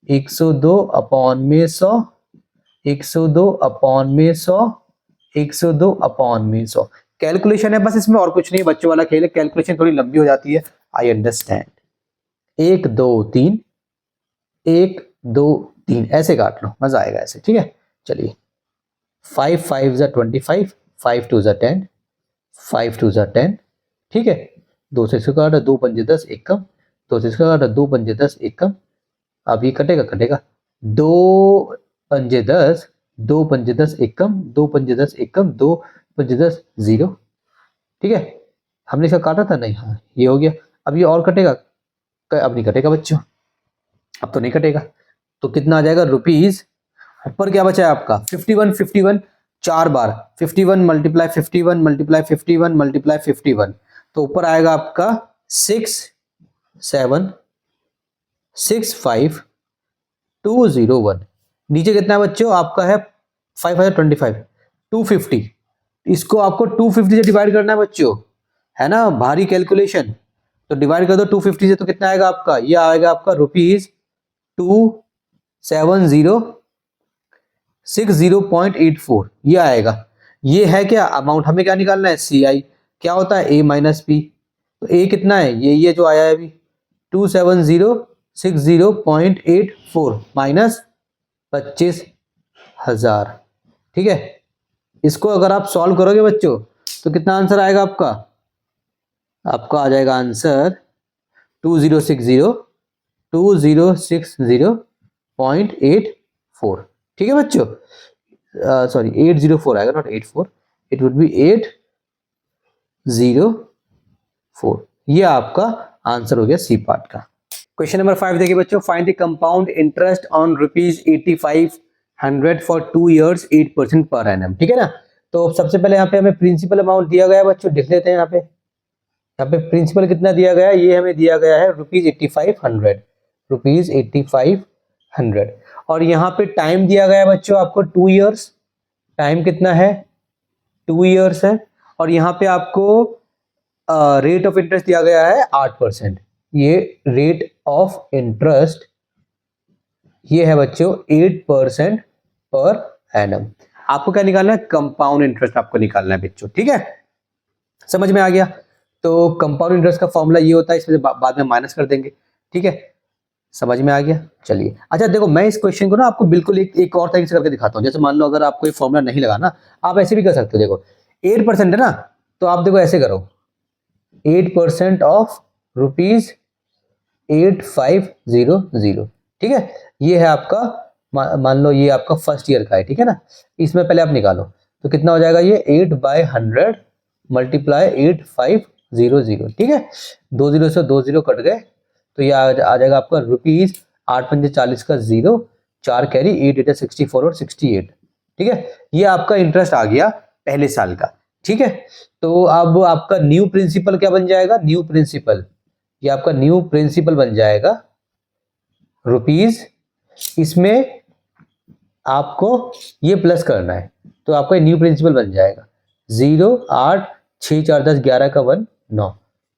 102/100, 102/100, 102/100। कैलकुलेशन है बस इसमें, और कुछ नहीं, बच्चों वाला खेल है। कैलकुलेशन थोड़ी लंबी हो जाती है, आई अंडरस्टैंड। 1 2 3, 1 2 3 ऐसे काट लो, मजा आएगा ऐसे। ठीक है, चलिए 5 5 = 25, 5 2 = 10, 5 2 = 10। ठीक है, 2 से इसका काटा, 2 पंजे 10 एक कम, 2 से इसका काटा, 2 पंजे 10 एक कम। अब ये कटेगा, 2 पंजे 10, 2 पंजे 10 एक कम, 2 पंजे 10 एक कम, 2 पंजे 10 0। ठीक है, हमने इसका काटा था नहीं, हाँ ये हो गया। अब ये और कटेगा, अब नहीं कटेगा बच्चों, अब तो नहीं कटेगा। तो कितना आ जाएगा, रुपीज ऊपर क्या बचा है आपका 51 51 4 बार, 51 × 51 × 51 × 51। तो ऊपर आएगा आपका 6 7 6 5 2 0 1। नीचे कितना है बच्चों, आपका है 5,025 250। इसको आपको 250 से डिवाइड करना है बच्चों, है ना, भारी कैलकुलेशन। तो डिवाइड कर दो 250 से, तो कितना आएगा आपका, ये आएगा आपका रुपीज 27060.84। ये आएगा। ये है क्या अमाउंट, हमें क्या निकालना है, सी आई। क्या होता है, ए माइनस पी। तो ए कितना है, ये जो आया है अभी 27060.84 माइनस 25,000। ठीक है, इसको अगर आप सॉल्व करोगे बच्चों तो कितना आंसर आएगा आपका, आपका आ जाएगा आंसर 2060.84। ठीक है बच्चों, सॉरी 804 आएगा, नॉट 84, इट वुड बी 804। ये आपका आंसर हो गया सी पार्ट का। क्वेश्चन नंबर 5 देखिए बच्चों, find the compound interest on ₹8500 for 2 years 8% per annum. ठीक है ना। तो सबसे पहले यहाँ पे हमें प्रिंसिपल अमाउंट दिया गया है बच्चों, लिख लेते हैं। यहाँ पे प्रिंसिपल कितना दिया गया है, ये हमें दिया गया है ₹8500, ₹8500। और यहाँ पे टाइम दिया गया है बच्चों आपको 2 years, टाइम कितना है 2 years है। और यहाँ पे आपको रेट ऑफ इंटरेस्ट दिया गया है 8%। ये रेट ऑफ इंटरेस्ट ये है बच्चों 8% पर एनम। आपको क्या निकालना है? कंपाउंड इंटरेस्ट आपको निकालना है बच्चों, ठीक है, समझ में आ गया। तो कंपाउंड इंटरेस्ट का फॉर्मूला ये होता है, इसमें से बाद में माइनस कर देंगे, ठीक है, समझ में आ गया। चलिए अच्छा देखो, मैं इस क्वेश्चन को ना आपको बिल्कुल एक और तरीके से करके दिखाता हूँ। जैसे मान लो अगर आपको ये फॉर्मूला नहीं लगाना, आप ऐसे भी कर सकते हो। देखो 8% है ना, तो आप देखो ऐसे करो, 8% ऑफ रुपीज 8500, ठीक है, ये है आपका, मान लो ये आपका फर्स्ट ईयर का है, ठीक है ना। इसमें पहले आप निकालो तो कितना हो जाएगा, ये 8/100 मल्टीप्लाई 8500, ठीक है, 20 से 20 कट गए, तो ये आ जाएगा आपका रुपीज 8×5 = 40 का 0, 4 कैरी, 8×8 = 64 और 68, ठीक है। ये आपका इंटरेस्ट आ गया पहले साल का, ठीक है। तो अब आपका न्यू प्रिंसिपल क्या बन जाएगा? न्यू प्रिंसिपल, ये आपका न्यू प्रिंसिपल बन जाएगा रुपीज, इसमें आपको ये प्लस करना है, तो आपका न्यू प्रिंसिपल बन जाएगा 0, 8, 6, 4, 10, 11 का 1, 9,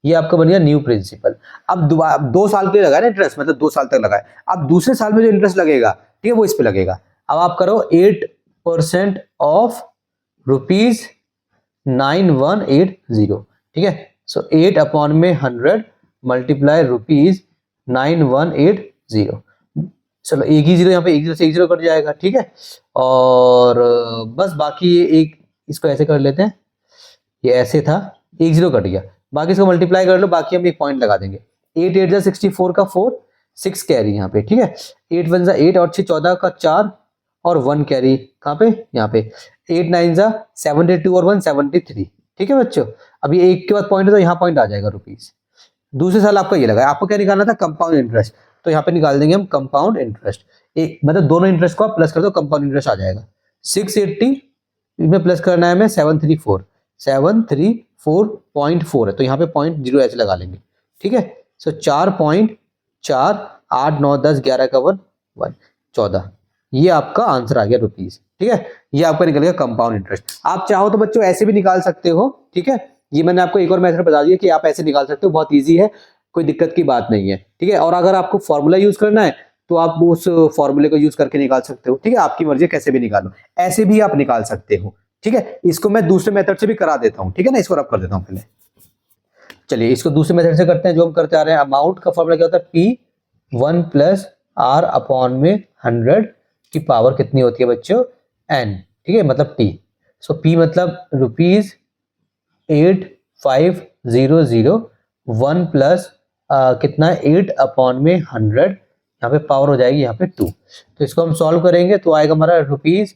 ये आपका बन गया न्यू प्रिंसिपल। अब 2 साल के लिए लगा ना इंटरेस्ट, मतलब 2 साल तक लगा है। अब दूसरे साल में जो इंटरेस्ट लगेगा, ठीक है, वो इस पे लगेगा। अब आप करो 8% ऑफ रुपीज 9180, ठीक है, सो 8/100 मल्टीप्लाई रुपीज 9180। चलो एक ही 0 यहाँ पे, एक 0 से एक 0 कट जाएगा, ठीक है, और बस बाकी ये एक, इसको ऐसे कर लेते हैं, ये ऐसे था, एक 0 कट गया, बाकी इसको मल्टीप्लाई कर लो, बाकी हम एक पॉइंट लगा देंगे। 8×8 = 64 का 4, 6 कैरी यहाँ पे, ठीक है, 8×1 = 8 और 6 14 का 4 और 1 कैरी कहाँ पे, यहाँ पे, 8×9 = 72 और 1 73, ठीक है बच्चों। अब ये एक के बाद पॉइंट है तो यहाँ पॉइंट आ जाएगा रुपीज। दूसरे साल आपका ये लगा, आपको क्या निकालना था? कंपाउंड इंटरेस्ट, तो यहाँ पे निकाल देंगे हम कंपाउंड इंटरेस्ट। एक मतलब दोनों इंटरेस्ट को आप प्लस कर दो, कंपाउंड इंटरेस्ट आ जाएगा 680, इसमें प्लस करना है हमें 734.4 है, तो यहाँ पे 0.0 ऐसे लगा लेंगे, ठीक है। सो 4.4, 8, 9, 10, 11 का 1, 14, ये आपका आंसर आ गया रुपीज, ठीक है। ये आपका निकल गया कंपाउंड इंटरेस्ट। आप चाहो तो बच्चों ऐसे भी निकाल सकते हो, ठीक है, ये मैंने आपको एक और मेथड बता दिया कि आप ऐसे निकाल सकते हो, बहुत ईजी है, कोई दिक्कत की बात नहीं है, ठीक है। और अगर आपको फॉर्मूला यूज करना है तो आप उस फॉर्मूले को यूज करके निकाल सकते हो, ठीक है, आपकी मर्जी, कैसे भी निकालो, ऐसे भी आप निकाल सकते हो, ठीक है। इसको मैं दूसरे मेथड से भी करा देता हूं, ठीक है ना, इसको रब कर देता हूं पहले। चलिए इसको दूसरे मेथड से करते हैं, जो हम करते आ रहे हैं। अमाउंट का फॉर्मूला क्या होता है? P1 + R/100 की पावर कितनी होती है बच्चों? n, ठीक है, मतलब T। सो P मतलब रुपीज 8500, 1 प्लस कितना है 8/100, यहाँ पे पावर हो जाएगी यहाँ पे 2। तो इसको हम सॉल्व करेंगे तो आएगा हमारा रुपीज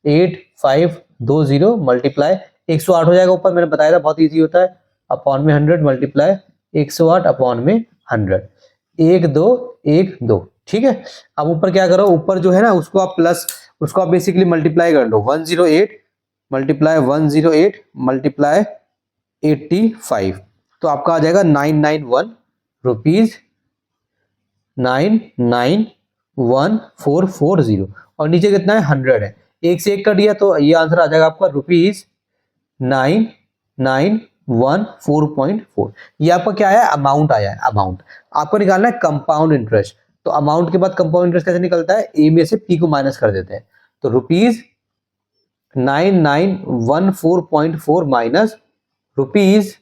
8520 मल्टीप्लाई 108 हो जाएगा ऊपर, मैंने बताया था बहुत इजी होता है, अपॉन में 100 मल्टीप्लाई 108 अपॉन में 100, 1 2 1 2, ठीक है। अब ऊपर क्या करो, ऊपर जो है ना उसको आप प्लस, उसको आप बेसिकली मल्टीप्लाई कर लो, 108 मल्टीप्लाई 108 मल्टीप्लाई 85, तो आपका आ जाएगा 991 रुपीज 991440, और नीचे कितना है 100 है, एक से एक कट दिया तो ये आंसर आ जाएगा आपका रुपीज 9914.4। ये आपका क्या है? अमाउंट आया है। अमाउंट आपको निकालना है कंपाउंड इंटरेस्ट, तो अमाउंट के बाद कंपाउंड इंटरेस्ट कैसे निकलता है? ए में से पी को माइनस कर देते हैं, तो रुपीज 9914.4 माइनस रुपीज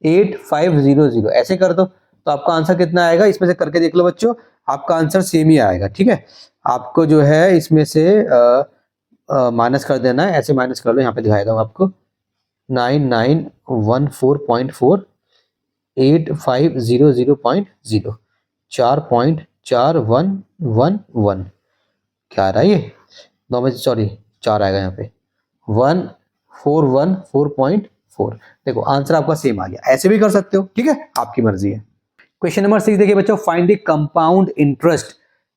8500, ऐसे कर दो तो आपका आंसर कितना आएगा? इसमें से करके देख लो बच्चों, आपका आंसर सेम ही आएगा, ठीक है। आपको जो है इसमें से माइनस कर देना है, ऐसे माइनस कर लो, यहाँ पे दिखाएगा आपको 9914.4 8500.0 4.4111, क्या आ रहा है ये? 9 में सॉरी 4 आएगा यहाँ पे 1414.4। देखो आंसर आपका सेम आ गया, ऐसे भी कर सकते हो, ठीक है, आपकी मर्जी है। क्वेश्चन नंबर 6 देखिए बच्चों, फाइंड द कंपाउंड इंटरेस्ट।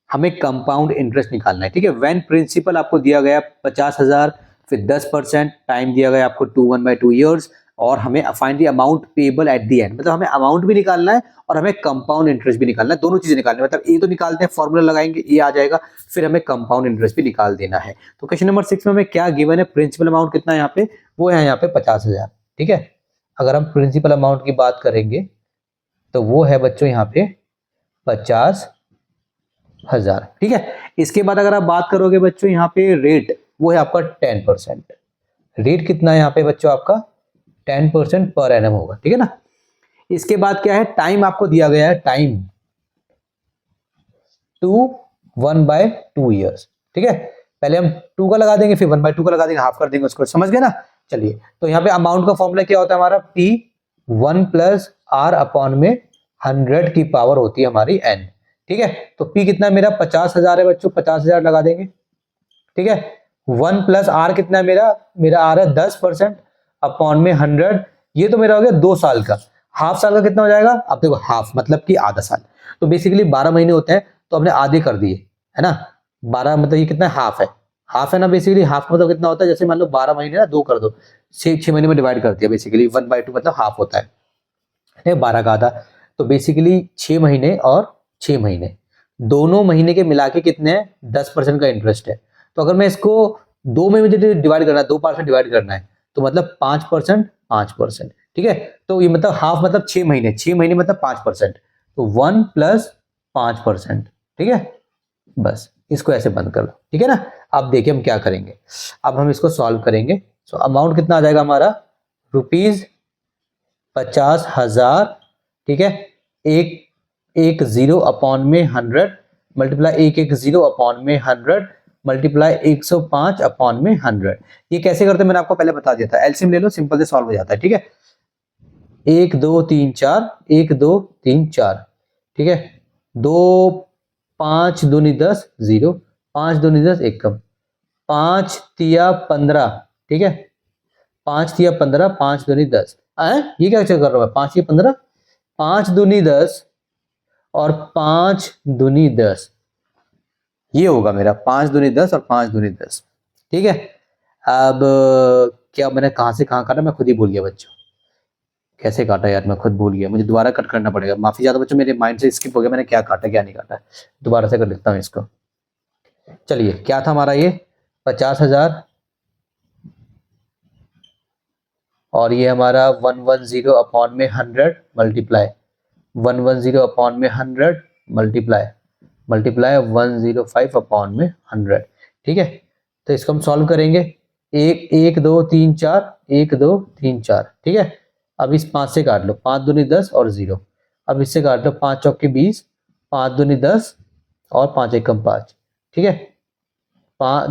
हमें कंपाउंड इंटरेस्ट निकालना है, ठीक है। व्हेन प्रिंसिपल आपको दिया गया 50,000, फिर 10%, टाइम दिया गया आपको 1/2 ईयर्स, और हमें find the amount payable eight the and, मतलब हमें अमाउंट भी निकालना है और हमें कंपाउंड इंटरेस्ट भी निकालना है, दोनों चीजें निकालनी है। मतलब ये तो निकालते हैं, फॉर्मूला लगाएंगे, ये आ जाएगा, फिर हमें कंपाउंड इंटरेस्ट भी निकाल देना है। तो क्वेश्चन नंबर 6 में हमें क्या गिवन है? प्रिंसिपल अमाउंट कितना है यहाँ पे? वो है यहाँ पे 50,000, ठीक है। अगर हम प्रिंसिपल अमाउंट की बात करेंगे तो वो है बच्चों यहाँ पे 50,000, ठीक है। इसके बाद अगर आप बात करोगे बच्चों यहाँ पे रेट, वो है आपका 10%। रेट कितना है यहाँ पे बच्चों आपका 10% पर एनम होगा, ठीक है ना। इसके बाद क्या है, टाइम आपको दिया गया है, टाइम 1/2 ईयर्स, ठीक है। पहले हम 2 का लगा देंगे, फिर 1/2 का लगा देंगे, हाफ कर देंगे उसको, समझ गए ना। चलिए, तो यहाँ पे अमाउंट का फॉर्मूला क्या होता है हमारा, P 1 + R अपॉन में 100 की पावर होती है हमारी n, ठीक है। तो P कितना है मेरा 50,000 है बच्चों, 50,000 लगा देंगे, ठीक है। 1 + R कितना है मेरा R है 10% अपॉन में 100, ये तो मेरा हो गया 2 साल का। हाफ साल का कितना हो जाएगा, अब देखो हाफ मतलब कि आधा साल, तो बेसिकली 12 महीने होते हैं, तो हमने आधे कर दिए, है ना। 12 मतलब ये कितना हाफ है, हाफ है ना। बेसिकली हाफ मतलब कितना होता है, जैसे मान लो 12 महीने ना 2 कर दो, 6 महीने में डिवाइड कर दिया, बेसिकली 1/2 मतलब हाफ होता है 12 का आधा। तो बेसिकली 6 महीने और 6 महीने, दोनों महीने के मिला के कितने हैं, 10% का इंटरेस्ट है। तो अगर मैं इसको 2 में मुझे डिवाइड करना है, 2 पार्ट में डिवाइड करना है, तो मतलब 5%, 5%, ठीक है। तो ये मतलब हाफ मतलब 6 महीने, 6 महीने मतलब 5%, तो 1 + 5%, ठीक है। बस इसको ऐसे बंद कर लो, ठीक है ना। अब देखिए हम क्या करेंगे, अब हम इसको सॉल्व करेंगे। सो अमाउंट कितना आ जाएगा हमारा, ₹50,000, ठीक है। एक 0 अपॉन में 100 मल्टीप्लाई 110 अपॉन में 100 मल्टीप्लाई 105 अपॉन में 100। ये कैसे करते हैं मैंने आपको पहले बता दिया था, एलसीएम ले लो, सिंपल से सॉल्व हो जाता है, ठीक है। 1 2 3 4, 1 2 3 4, ठीक है। 2 5 दूनी 10, 0, 5 दूनी 10, 1 कम, 5 तिया 15, ठीक है। 5 तिया 15, 5 दूनी 10, ये क्या कर रहा हूं मैं, 5 तिया 15, 5 दूनी 10 और 5 दूनी 10, ये होगा मेरा 5 दूनी 10 और 5 दूनी 10, ठीक है। अब क्या मैंने कहां से कहां काटा, मैं खुद ही भूल गया बच्चों, कैसे काटा यार, मैं खुद भूल गया, मुझे दोबारा कट करना पड़ेगा, माफी चाहता हूं बच्चों, मेरे माइंड से स्किप हो गया, मैंने क्या काटा क्या नहीं काटा, दोबारा से कर लिखता हूं इसको। चलिए, क्या था हमारा ये 50,000 और ये हमारा 110 अपॉन में 100 मल्टीप्लाई 110 अपॉन में 100 मल्टीप्लाई 105 अपॉन में 100, ठीक है। तो इसको हम सॉल्व करेंगे, 1 2 3 4, 1 2 3 4, ठीक है। अब इस 5 से काट लो, 5 दूनी 10 और 0, अब इससे काट लो, 5 चौके 20, 5 दूनी 10 और 5 एकम 5, ठीक है।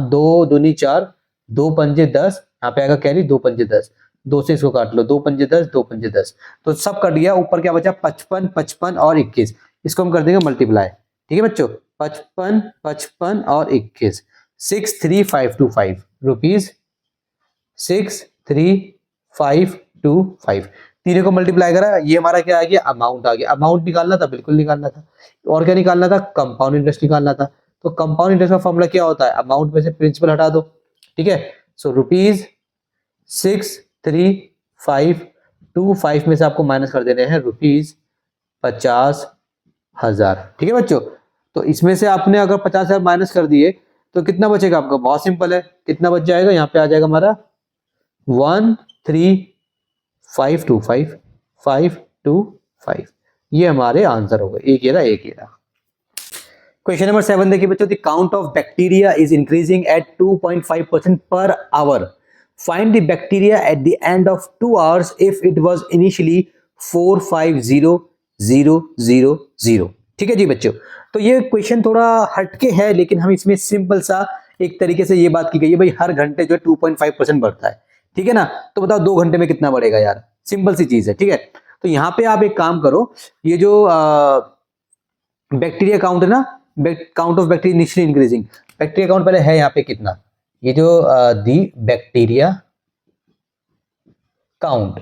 2 दूनी 4, 2 पंजे 10, यहाँ पे आएगा कैरी, 2 पंजे 10, 2 से इसको काट लो, 2 पंजे 10, 2 पंजे 10, तो सब कट गया, ऊपर क्या बचा 55, 55 और 21, इसको हम कर देंगे मल्टीप्लाई, ठीक है बच्चों। 55, 55 और 21, 63,525 रुपीज, 63,525, तीनों को मल्टीप्लाई करा, ये हमारा क्या आ गया, अमाउंट आ गया। अमाउंट निकालना था, बिल्कुल निकालना था, और क्या निकालना था, कंपाउंड इंटरेस्ट निकालना था। तो कंपाउंड इंटरेस्ट का फॉर्मूला क्या होता है, अमाउंट में से प्रिंसिपल हटा दो, ठीक है। सो ₹63,525 में से आपको माइनस कर देने हैं ₹50,000, ठीक है बच्चों। तो इसमें से आपने अगर 50,000 माइनस कर दिए तो कितना बचेगा आपका, बहुत सिंपल है, कितना बच जाएगा, यहाँ पे आ जाएगा हमारा 13,525, 525, ये हमारे आंसर हो गए, एक ये रहा। क्वेश्चन नंबर 7 देखिए बच्चों, the count of bacteria is increasing at 2.5% per hour, find the bacteria eight the end of 2 hours if it was initially 450,000, ठीक है जी बच्चों। तो ये क्वेश्चन थोड़ा हटके है, लेकिन हम इसमें सिंपल सा एक तरीके से ये बात की गई है, भाई हर घंटे जो है 2.5% बढ़ता है, ठीक है ना। तो बताओ 2 घंटे में कितना बढ़ेगा यार, सिंपल सी चीज है, ठीक है। तो यहाँ पे आप एक काम करो, ये जो बैक्टीरिया काउंट है ना, count of bacteria initially increasing, bacteria count पहले है यहाँ पे कितना, ये जो दी बैक्टीरिया काउंट,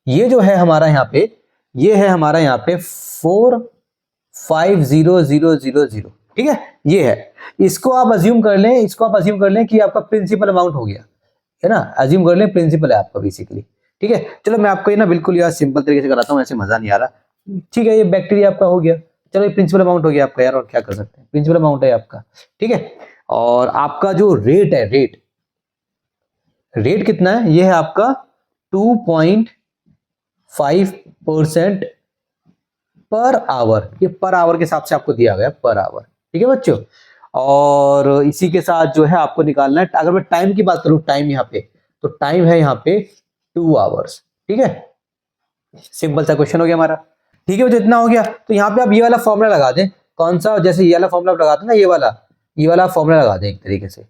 ये जो है हमारा यहाँ पे, ये है हमारा यहाँ पे 450,000, ठीक है, ये है। इसको आप अज्यूम कर लें, कि आपका प्रिंसिपल अमाउंट हो गया, है ना, अज्यूम कर लें प्रिंसिपल है आपका बेसिकली, ठीक है। चलो मैं आपको ये ना बिल्कुल यार सिंपल तरीके से कराता हूँ, ऐसे मजा नहीं आ रहा, ठीक है। ये बैक्टीरिया आपका हो गया, चलो ये प्रिंसिपल अमाउंट हो गया आपका यार, और क्या कर सकते हैं, प्रिंसिपल अमाउंट है आपका, ठीक है। और आपका जो रेट है, रेट कितना है, ये है आपका 2.5% पर आवर, ये पर आवर के हिसाब से आपको दिया गया पर आवर, ठीक है बच्चों। और इसी के साथ जो है आपको निकालना है, अगर मैं टाइम की बात करूं, टाइम यहाँ पे, तो टाइम है यहाँ पे 2 आवर्स, ठीक है। सिंपल सा क्वेश्चन हो गया हमारा, ठीक है। जितना हो गया, तो यहाँ पे आप ये वाला फॉर्मूला लगा दें, कौन सा, जैसे ये वाला फॉर्मूला आप लगाते हैं ना, ये वाला फॉर्मूला लगा दें एक तरीके से,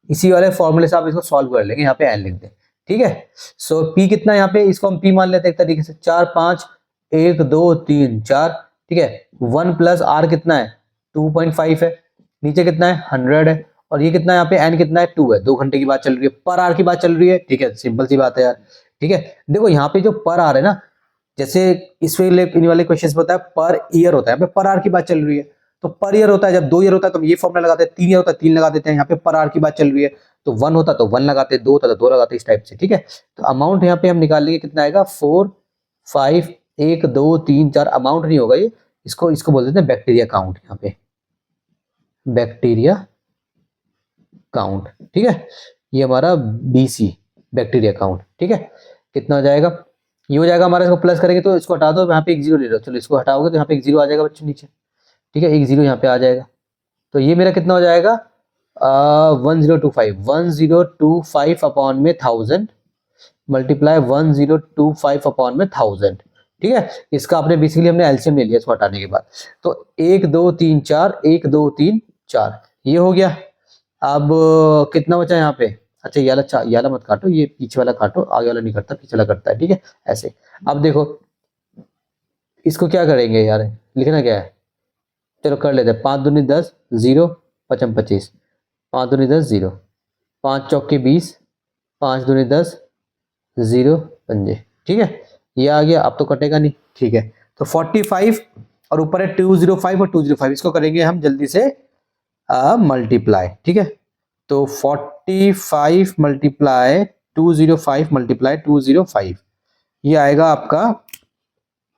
इसी वाले फॉर्मूले से आप इसको सॉल्व कर लेंगे, यहाँ पे एन लिख दें, ठीक है। सो पी कितना, यहाँ पे इसको हम पी मान लेते हैं एक तरीके से, 4 5 1 2 3 4, ठीक है। 1 प्लस आर कितना है, 2.5 है, नीचे कितना है 100 है, और ये कितना है यहाँ पे एन कितना है 2 है। 2 घंटे की बात चल रही है, पर आर की बात चल रही है, ठीक है, सिंपल सी बात है यार, ठीक है। देखो यहाँ पे जो पर आर है ना, जैसे इस इन वाले क्वेश्चन में होता है पर ईयर होता है, पर आर की बात चल रही है, तो पर ईयर होता है, जब 2 ईयर होता है तो हम ये फॉर्मूला लगाते हैं, 3 ईयर होता है 3 लगा देते हैं, यहाँ पे पर आर की बात चल रही है, तो 1 होता तो 1 लगाते, 2 होता तो 2 लगाते, इस टाइप से, ठीक है। तो अमाउंट यहाँ पे हम निकाल लेंगे, कितना आएगा 4 5 1 2 3 4, अमाउंट नहीं होगा ये, इसको बोल देते हैं बैक्टीरिया काउंट, यहाँ पे बैक्टीरिया काउंट, ठीक है। ये हमारा BC बैक्टीरिया काउंट, ठीक है। कितना हो जाएगा, ये हो जाएगा हमारा, इसको प्लस करेंगे तो इसको हटा दो, यहाँ पे एक जीरो ले लो, चलो इसको हटाओगे तो यहाँ पे एक जीरो आ जाएगा बच्चों नीचे, ठीक है, एक जीरो यहाँ पे आ जाएगा, तो ये मेरा कितना हो जाएगा 1025 अपॉन में 1000 मल्टीप्लाई 1025 अपॉन में 1000, ठीक है। इसका आपने बेसिकली हमने एलसीएम ले लिया इसको हटाने के बाद, तो 1 2 3 4 1 2 3 4 ये हो गया। अब कितना बचा यहाँ पे, अच्छा ये वाला मत काटो, ये पीछे वाला काटो, आगे वाला नहीं करता, पीछे वाला करता है, ठीक है ऐसे। अब देखो इसको क्या करेंगे यार, लिखना क्या है, चलो कर लेते हैं, 5 दूनी 10 0 5 25, 5 दूनी 10 0, 5 चौके 20, 5 दूनी 10 0 5, ठीक है। ये आ गया, अब तो कटेगा नहीं, ठीक है। तो 45 और ऊपर है 205 और 205, इसको करेंगे हम जल्दी से मल्टीप्लाई, ठीक है। तो 45 मल्टीप्लाई 205 मल्टीप्लाई 205, ये आएगा आपका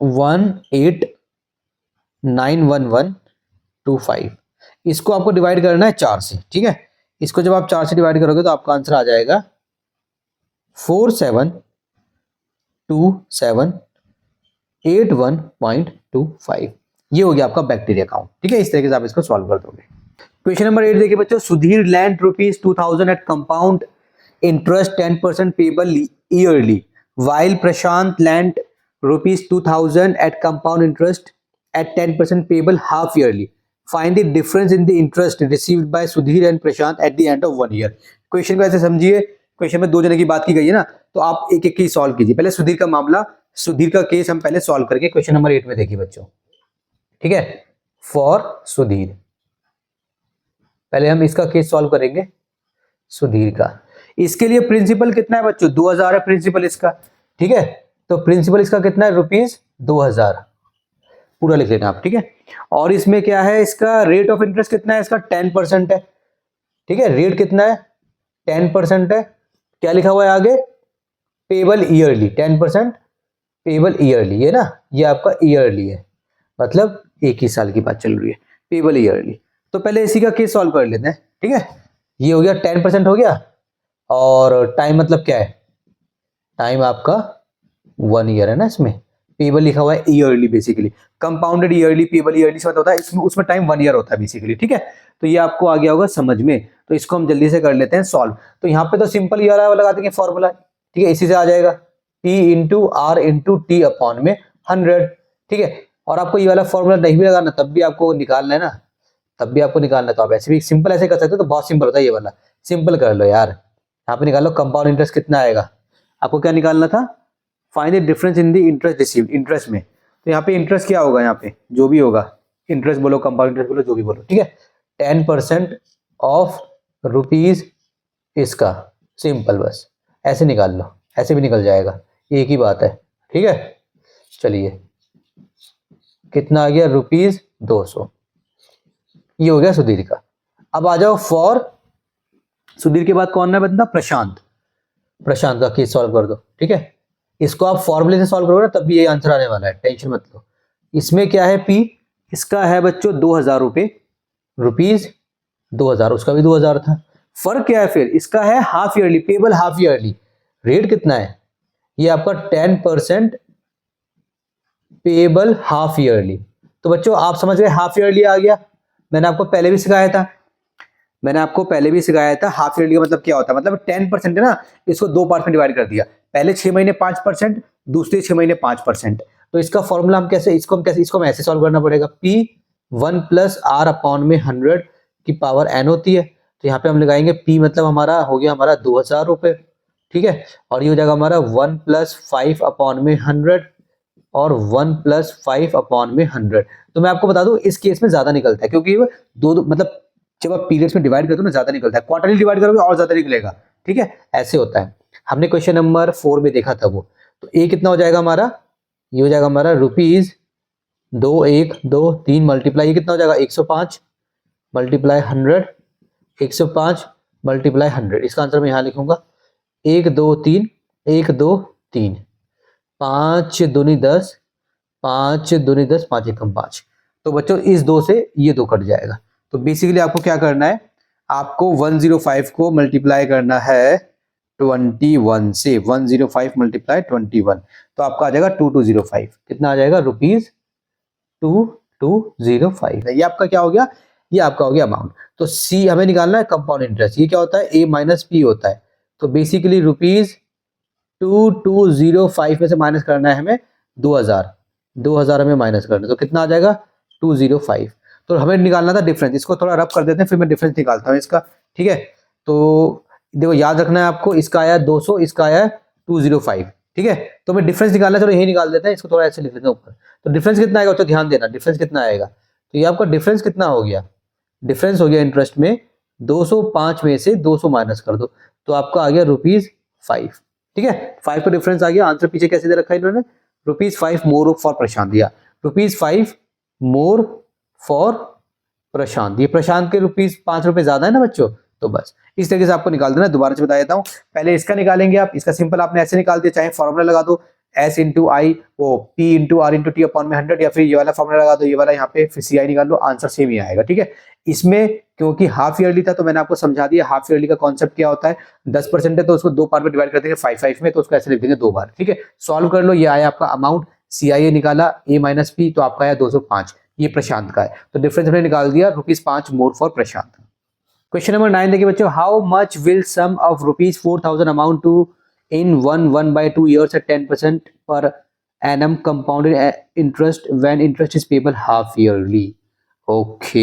1891125। इसको आपको डिवाइड करना है 4 से, ठीक है। इसको जब आप 4 से डिवाइड करोगे तो आपका आंसर आ जाएगा 472781.25। ये हो गया आपका बैक्टीरिया काउंट, ठीक है। इस तरीके से आप इसको सॉल्व कर दोगे। क्वेश्चन नंबर 8 देखिए बच्चों, Sudhir lend ₹2000 at compound interest 10% payable yearly, while Prashant lend ₹2000 at compound interest at 10% payable half yearly. Find the difference in the interest received by Sudhir and Prashant at the end of 1 year. Question को ऐसे समझिए, question में 2 जने की बात की गई है ना, तो आप एक एक की सॉल्व कीजिए। पहले सुधीर का मामला, सुधीर का केस हम पहले सॉल्व करके क्वेश्चन नंबर 8 में देखिए बच्चों, ठीक है। फॉर सुधीर, पहले हम इसका केस सॉल्व करेंगे सुधीर का। इसके लिए प्रिंसिपल कितना है बच्चों, 2000 है प्रिंसिपल इसका, ठीक है। तो प्रिंसिपल इसका कितना है ₹2000, पूरा लिख लेना आप, ठीक है। और इसमें क्या है, इसका रेट ऑफ इंटरेस्ट कितना है, इसका 10% है, ठीक है। रेट कितना है 10% है, क्या लिखा हुआ है आगे, पेबल ईयरली, 10% पेबल ईयरली है ना, ये आपका ईयरली है, मतलब एक ही साल की बात चल रही है, पेबल ईयरली। तो पहले इसी का केस सॉल्व कर लेते हैं, ठीक है। ये हो गया 10% हो गया, और टाइम मतलब क्या है, टाइम आपका 1 ईयर है ना, इसमें पेबल लिखा हुआ है yearly, basically compounded yearly, payable yearly से होता है, इसमें उसमें टाइम 1 ईयर होता है बेसिकली, ठीक है। तो ये आपको आ गया होगा समझ में, तो इसको हम जल्दी से कर लेते हैं सॉल्व। तो यहाँ पे तो सिंपल ये वाला लगा देंगे फॉर्मूला, ठीक है, इसी से आ जाएगा P into R into T upon में 100, ठीक है। और आपको ये वाला फॉर्मूला नहीं भी लगाना तब भी आपको निकालना है ना, तब भी आपको निकालना, तो आप ऐसे भी सिंपल ऐसे कर सकते हो, तो बहुत सिंपल होता है ये वाला, सिंपल कर लो यार। यहाँ पे निकाल लो कंपाउंड इंटरेस्ट कितना आएगा, आपको क्या निकालना था, find the difference in the interest received, interest में। तो यहाँ पे इंटरेस्ट क्या होगा, यहाँ पे जो भी होगा, इंटरेस्ट बोलो कंपाउंड इंटरेस्ट बोलो जो भी बोलो, ठीक है। 10% ऑफ रुपीज इसका, सिंपल, बस ऐसे निकाल लो, ऐसे भी निकल जाएगा, एक ही बात है, ठीक है। चलिए कितना आ गया, ₹200, ये हो गया सुधीर का। अब आ जाओ फॉर सुधीर के बाद कौन है बंदा, प्रशांत, प्रशांत का केस सॉल्व कर दो, ठीक है। इसको आप फॉर्मूले से सॉल्व करोगे ना तब भी ये आंसर आने वाला है, टेंशन मत लो। इसमें क्या है P, इसका है बच्चों 2000 रुपए, रुपीज 2000, उसका भी 2000 था। फर्क क्या है फिर, इसका है half yearly, payable half yearly, rate कितना है ये आपका 10% पेएबल हाफ ईयरली। तो बच्चों आप समझ गए हाफ ईयरली आ गया। मैंने आपको पहले भी सिखाया था हाफ ईयरली का मतलब क्या होता है, मतलब 10% है ना, इसको दो पार्ट में डिवाइड कर दिया, पहले 6 महीने 5%, दूसरे 6 महीने 5%। तो इसका फॉर्मूला हम कैसे इसको हम ऐसे सॉल्व करना पड़ेगा, P 1 प्लस आर अपॉन में 100 की पावर n होती है। तो यहाँ पे हम लगाएंगे P मतलब हमारा हो गया हमारा 2000 रुपए, ठीक है, और ये हो जाएगा हमारा 1 प्लस 5 अपॉन में 100 और 1 प्लस 5 अपॉन में 100। तो मैं आपको बता दूं इस केस में ज्यादा निकलता है, क्योंकि दो मतलब जब आप पीरियड्स में डिवाइड करते हो ना ज्यादा निकलता है, क्वार्टरली डिवाइड करोगे और ज्यादा निकलेगा, ठीक है, ऐसे होता है। हमने क्वेश्चन नंबर 4 में देखा था वो। तो ए कितना हो जाएगा हमारा, ये हो जाएगा हमारा रुपीज 2123 मल्टीप्लाई, ये कितना हो जाएगा 105 मल्टीप्लाई 100, 105 मल्टीप्लाई 100। इसका आंसर मैं यहाँ लिखूंगा 1 2 3 1 2 3, 5 दूनी 10, 5 दूनी 10, 5 एकम 5। तो बच्चों इस दो से ये दो कट जाएगा। तो बेसिकली आपको क्या करना है, आपको 105 को मल्टीप्लाई करना है 21 से, 105 मल्टीप्लाई 21, तो आपका आ जाएगा 2205। कितना आ जाएगा रुपीज 2205। ये आपका क्या हो गया, ये आपका हो गया अमाउंट। तो सी हमें निकालना है कंपाउंड इंटरेस्ट, ये क्या होता है ए माइनस पी होता है। तो बेसिकली रुपीज 2205 में से माइनस करना है हमें 2000 हमें माइनस करना है, तो कितना आ जाएगा 205। तो हमें निकालना था डिफरेंस, इसको थोड़ा रब कर देते हैं फिर मैं डिफरेंस निकालता हूँ इसका, ठीक है। तो देखो याद रखना है आपको, इसका आया 200, इसका आया 205, ठीक है। तो मैं डिफरेंस निकालना, चलो यही निकाल देते हैं, इसको थोड़ा ऐसे लिख लेते हैं ऊपर। तो डिफरेंस कितना आएगा, तो ध्यान देना डिफरेंस कितना आएगा। तो ये आपका डिफरेंस कितना हो गया, डिफरेंस हो गया इंटरेस्ट में 205 में से 200 माइनस कर दो, तो आपका आ गया रुपीज 5, ठीक है। 5 का डिफरेंस आ गया। आंसर पीछे कैसे दे रखा है इन्होंने, रुपीज 5 मोर फॉर प्रशांत दिया, रुपीज 5 मोर फॉर प्रशांत। ये प्रशांत के रुपीज 5 रुपए ज्यादा है ना बच्चों, तो बस इस तरीके से आपको निकाल देना। दोबारा से बता देता हूँ, पहले इसका निकालेंगे आप, इसका सिंपल आपने ऐसे निकाल दिया, चाहे फॉर्मूला लगा दो S इंटू आई वो P into R into T upon में 100, या फिर ये वाला फॉर्मूला लगा दो, ये वाला यहाँ पे फिर CI निकाल लो, आंसर सेम ही आएगा, ठीक है। इसमें क्योंकि हाफ ईयरली था तो मैंने आपको समझा दिया हाफ ईयरली का कॉन्सेप्ट क्या होता है। 10% है तो उसको दो पार्ट में डिवाइड कर देंगे 5 में, तो उसको ऐसे लिख देंगे दो बार, ठीक है। सॉल्व कर लो, ये आया आपका अमाउंट, CI निकाला A माइनस पी, तो आपका आया 205, ये प्रशांत का है। तो डिफरेंस हमने निकाल दिया rupees 5 more for Prashant. Question number 9 देखिए बच्चों, how much will sum of rupees 4000 amount to in 1/2 years at 10% per annum compounded interest when interest is payable half yearly। Okay,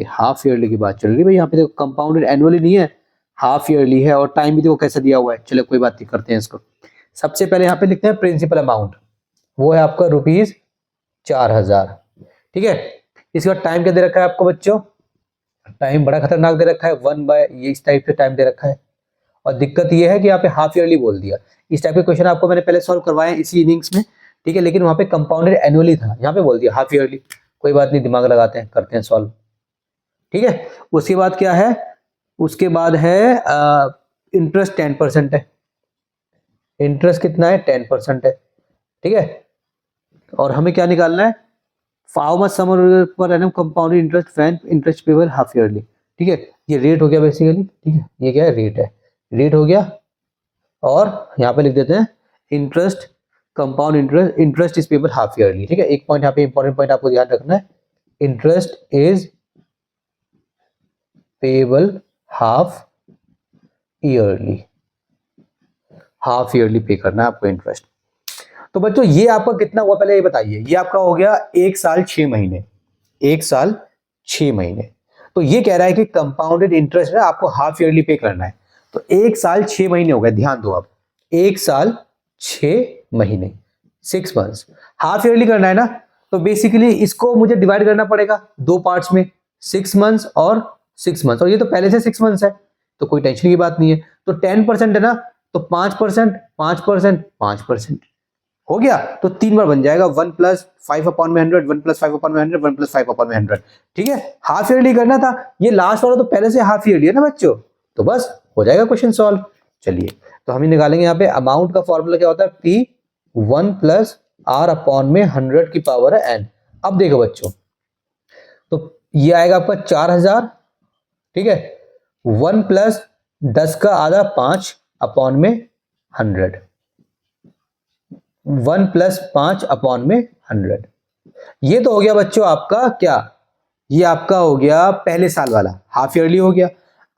half yearly की बात चल रही है भाई, यहाँ पे देखो कंपाउंडेड एनुअली नहीं है, हाफ ईयरली है, और टाइम भी देखो कैसे दिया हुआ है। चलो कोई बात नहीं, करते हैं इसको। सबसे पहले यहाँ पे लिखते हैं प्रिंसिपल अमाउंट, वो है आपका रुपीज 4000, ठीक है। इसके बाद टाइम क्या दे रखा है आपको बच्चों, टाइम बड़ा खतरनाक दे रखा है, 1/, ये इस टाइप से टाइम दे रखा है। और दिक्कत ये है कि यहाँ पे हाफ ईयरली बोल दिया। इस टाइप के क्वेश्चन आपको मैंने पहले सॉल्व करवाए इसी इनिंग्स में, ठीक है, लेकिन वहां पे कंपाउंडेड एनुअली था, यहाँ पे बोल दिया हाफ ईयरली। कोई बात नहीं, दिमाग लगाते हैं, करते हैं सॉल्व, ठीक है। उसके बाद क्या है, उसके बाद है इंटरेस्ट 10% है, इंटरेस्ट कितना है 10% है, ठीक है। और हमें क्या निकालना है, how much sum per annum compounded interest when interest payable half yearly, ठीक है। ये रेट हो गया बेसिकली, ठीक है, ये क्या है रेट है, रेट हो गया। और यहाँ पे लिख देते हैं interest compound interest is payable half yearly, ठीक है। एक पॉइंट यहाँ पे इंपॉर्टेंट पॉइंट आपको ध्यान रखना है, interest is payable half yearly, half yearly पे करना है आपको इंटरेस्ट। तो बच्चों ये आपका कितना हुआ पहले ये बताइए, ये आपका हो गया 1 साल 6 महीने, 1 साल 6 महीने। तो ये कह रहा है कि कंपाउंडेड इंटरेस्ट है आपको हाफ ईयरली पे करना है। तो 1 साल 6 महीने हो गए, ध्यान दो आप, 1 साल 6 महीने 6 मंथ्स, हाफ ईयरली करना है ना, तो बेसिकली इसको मुझे डिवाइड करना पड़ेगा दो पार्ट्स में, 6 मंथ्स और 6 मंथ्स, और ये तो पहले से 6 मंथ्स है तो कोई टेंशन की बात नहीं है। तो 10% है ना, तो 5%, 5%, 5% हो गया, तो 3 बार बन जाएगा, 1 प्लस 5 अपॉन में 100, 1 प्लस 5 अपॉन में 100, 1 प्लस 5 अपॉन में 100, ठीक है। हाफ ईयरली करना था, ये लास्ट वाला तो पहले से हाफ ईयरली है ना बच्चों, तो बस हो जाएगा क्वेश्चन सॉल्व। चलिए तो हम निकालेंगे यहाँ पे अमाउंट का फॉर्मूला क्या होता है, P 1 प्लस आर अपॉन में 100 की पावर है n। अब देखो बच्चों, तो ये आएगा आपका 4000, ठीक है, 1 प्लस 10 का आधा 5 अपॉन में 100, 1 प्लस 5 अपॉन में 100। ये तो हो गया बच्चों आपका क्या, ये आपका हो गया पहले साल वाला, हाफ ईयरली हो गया।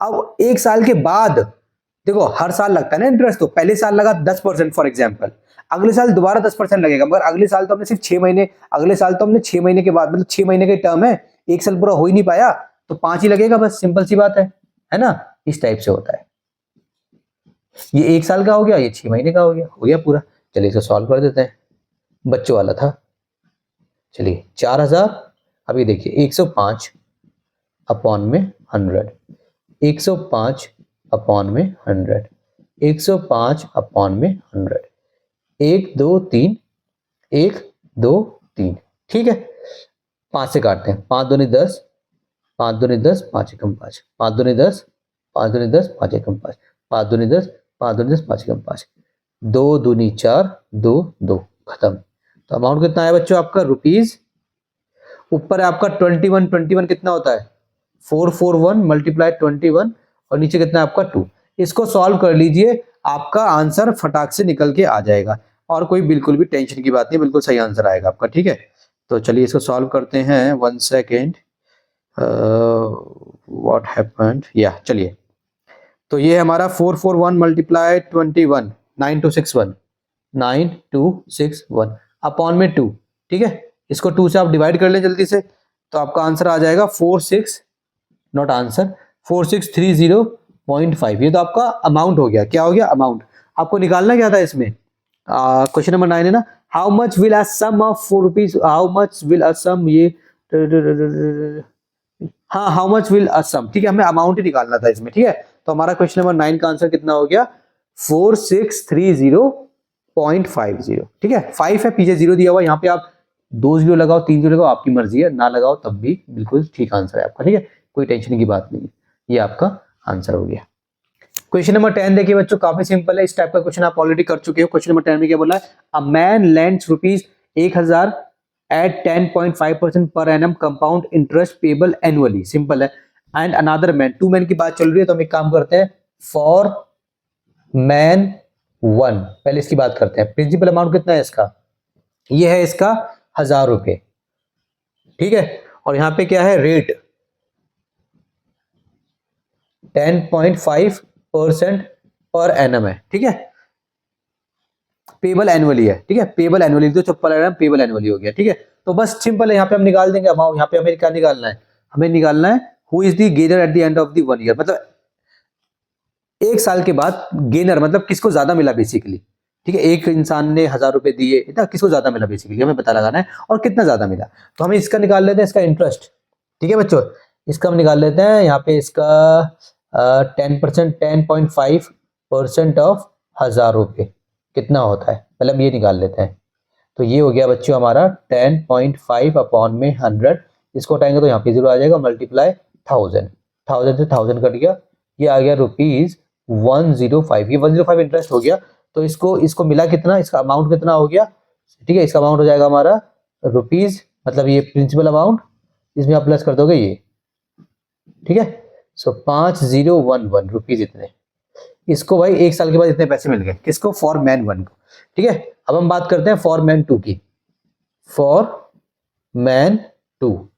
अब एक साल के बाद देखो हर साल लगता है ना इंटरेस्ट, तो पहले साल लगा 10% फॉर एग्जांपल, अगले साल दोबारा 10% लगेगा, मगर अगले साल तो हमने सिर्फ 6 महीने, अगले साल तो हमने 6 महीने के बाद, मतलब 6 महीने का टर्म है, एक साल पूरा हो ही नहीं पाया, तो 5 ही लगेगा बस, सिंपल सी बात है ना। इस टाइप से होता है। ये एक साल का हो गया, ये 6 महीने का हो गया पूरा। चलिए इसे सॉल्व कर देते हैं, बच्चों वाला था। चलिए 4000, अब ये देखिए 105 अपॉन में 100, 105 अपॉन में 100, 105 अपॉन में 100, 1 2 3, 1 2 3, ठीक है। 5 से काटते हैं, 5 दूनी 10, 5 दूनी 10, 5 एकम 5, 5 दूनी 10, 5 दूनी 10, 5 एकम 5, 5 दूनी 10, 5 दूनी 10, 5 एकम 5, 2 दूनी 4, 2 2, खत्म। तो अमाउंट कितना है बच्चों आपका रुपीज, ऊपर है आपका 21, 21 कितना होता है 441 मल्टीप्लाई 21, और नीचे कितना है आपका 2। इसको सॉल्व कर लीजिए, आपका आंसर फटाक से निकल के आ जाएगा, और कोई बिल्कुल भी टेंशन की बात नहीं, बिल्कुल सही आंसर आएगा आपका, ठीक है। तो चलिए इसको सॉल्व करते हैं, 1 सेकेंड, व्हाट हैपेंड, या चलिए। तो ये हमारा 441 मल्टीप्लाई 21, 9261, 9261 अपॉन में 2, ठीक है। इसको 2 से आप डिवाइड कर लें जल्दी से, तो आपका आंसर आ जाएगा 46, नॉट आंसर, 4630.5। ये तो आपका अमाउंट हो गया, क्या हो गया अमाउंट। आपको निकालना क्या था इसमें, क्वेश्चन नंबर 9 है ना, how much will a sum of 4 rupees, how much will a sum, ये हाँ how much will a sum, ठीक है, हमें अमाउंट ही निकालना था इसमें, ठीक है। तो हमारा क्वेश्चन नंबर 9 का आंसर कितना हो गया 4630.50, ठीक है। 5 है, पीछे 0 दिया हुआ, यहाँ पे आप 2 0 लगाओ, 3 0 लगाओ, आपकी मर्जी है, ना लगाओ तब भी बिल्कुल ठीक आंसर है आपका, ठीक है, कोई टेंशन की बात नहीं है, ये आपका आंसर हो गया। क्वेश्चन नंबर 10 देखिए बच्चों, काफी सिंपल है, इस टाइप का क्वेश्चन आप ऑलरेडी कर चुके हो। क्वेश्चन नंबर 10 में क्या बोला है, a man lends rupees 1000 at 10.5% per annum compound interest payable annually, simple है। एंड अनदर मैन, 2 मैन की बात चल रही है, तो हम एक काम करते हैं, फॉर मैन 1 पहले इसकी बात करते हैं। प्रिंसिपल अमाउंट कितना है इसका, ये है इसका 1000 रुपए, ठीक है। और यहां पे क्या है रेट 10.5% पर एनम है, ठीक है, पेबल एनुअली है, ठीक है, पेबल एनुअली, तो चप्पल पेबल एनुअली हो गया, ठीक है। तो बस सिंपल है, यहाँ पे हम निकाल देंगे अमाउंट। यहाँ पे हमें क्या निकालना है, हमें निकालना है who is the gainer eight the end of the 1 year, मतलब एक साल के बाद गेनर मतलब किसको ज्यादा मिला बेसिकली, ठीक है। एक इंसान ने 1000 रुपए दिए, इतना किसको ज्यादा मिला बेसिकली हमें पता लगाना है, और कितना ज्यादा मिला। तो हम इसका निकाल लेते हैं, इसका इंटरेस्ट, ठीक है बच्चों, इसका हम निकाल लेते हैं। यहाँ पे इसका 10%, 10.5% ऑफ 1000 रुपये कितना होता है, पहले हम ये निकाल लेते हैं। तो ये हो गया बच्चों हमारा 10.5 अपॉन में 100, इसको उठाएंगे तो यहाँ पे 0 आ जाएगा, मल्टीप्लाई 1000, 1000 से 1000 कट गया, ये आ गया रुपीज 105, ये 105 इंटरेस्ट हो गया। तो इसको मिला कितना, इसका अमाउंट कितना हो गया, ठीक है, इसका अमाउंट हो जाएगा हमारा रुपीज, मतलब ये प्रिंसिपल अमाउंट, इसमें आप प्लस कर दोगे ये, ठीक है। सो 5011 रुपीज इतने, इसको भाई एक साल के बाद इतने पैसे मिल गए, किसको, फॉर मैन 1 को, ठीक है। अब हम बात करते हैं फॉर मैन 2 की, फॉर मैन 2,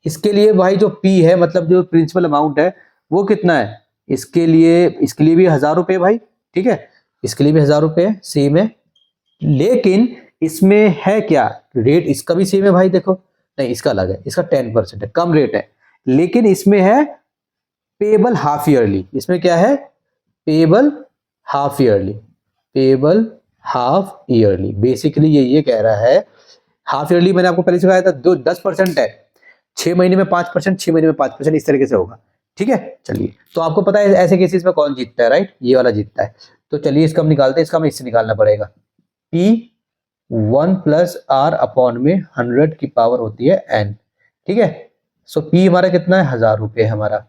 इसके लिए भाई जो P है, मतलब जो प्रिंसिपल अमाउंट है वो कितना है, इसके लिए भी 1000 रुपए भाई, ठीक है, इसके लिए भी 1000 रुपए सेम है, लेकिन इसमें है क्या, रेट इसका भी सेम है भाई, देखो नहीं इसका अलग है, इसका 10% है, कम रेट है, लेकिन इसमें है पेबल हाफ ईयरली, इसमें क्या है payable half yearly, payable half yearly, basically ये कह रहा है हाफ ईयरली, मैंने आपको पहले सिखाया था, 10% है, 6 महीने में 5%, 6 महीने में 5%, इस तरीके से होगा, ठीक है। चलिए, तो आपको पता है ऐसे केसेस में कौन जीतता है, राइट, ये वाला जीतता है। तो चलिए इसका हम निकालते हैं, इसका हमें इससे निकालना पड़ेगा, P 1 प्लस R अपॉन में 100 की पावर होती है N, ठीक है। सो P हमारा कितना है, 1000 रुपये, हमारा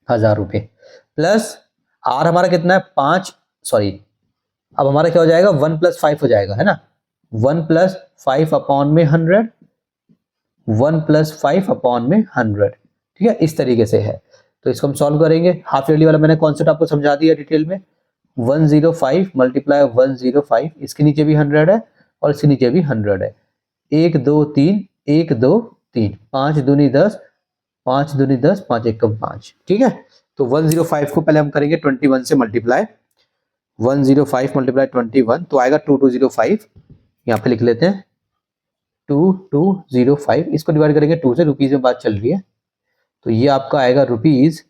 1000 रुपये, प्लस R हमारा कितना है 5, सॉरी अब हमारा क्या हो जाएगा 1 प्लस 5 हो जाएगा, है ना, 1 प्लस 5 अपॉन में 100, 1 प्लस 5 अपॉन में 100, ठीक है, इस तरीके से है। तो इसको हम सॉल्व करेंगे, हाफ ईयरली वाला मैंने कॉन्सेप्ट आपको समझा दिया डिटेल में, 105 मल्टीप्लाई 105, इसके नीचे भी 100 है, और इसके नीचे भी 100 है। 1 2 3 1 2 3 5 दूनी 10 5 दूनी 10 5 एकम 5। ठीक है, तो 105 को पहले हम करेंगे 21 से मल्टीप्लाई। 105 मल्टीप्लाई 21 तो आएगा 2205। यहाँ पे लिख लेते हैं 2205। इसको डिवाइड करेंगे 2 से, रुपीज में बात चल रही है, तो ये आपका आएगा रुपीज।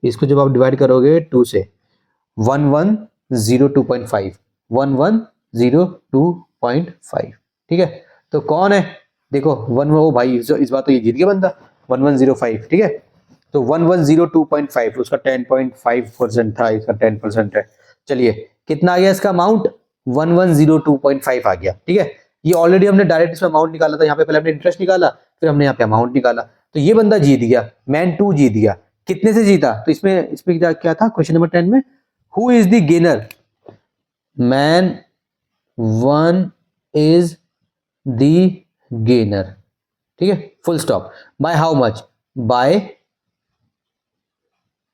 इसको जब आप डिवाइड करोगे 2 से 1102.5 1102.5। ठीक है, तो कौन है देखो 1 ओ भाई, इस बात तो ये जीत गया बंदा 1105। ठीक है, तो 1102.5 उसका 10.5% था, इसका 10% है। चलिए कितना आ गया इसका अमाउंट, 1102.5 आ गया। ठीक है, ये ऑलरेडी हमने डायरेक्ट इसमें अमाउंट निकाला था, यहाँ पे पहले हमने इंटरेस्ट निकाला, फिर हमने यहाँ पे अमाउंट निकाला, तो ये बंदा जीत गया, मैन 2 जीत गया। कितने से जीता, तो इसमें क्या था क्वेश्चन नंबर 10 में, who is the gainer, man 1 is the gainer. ठीक है, full stop. By how much, by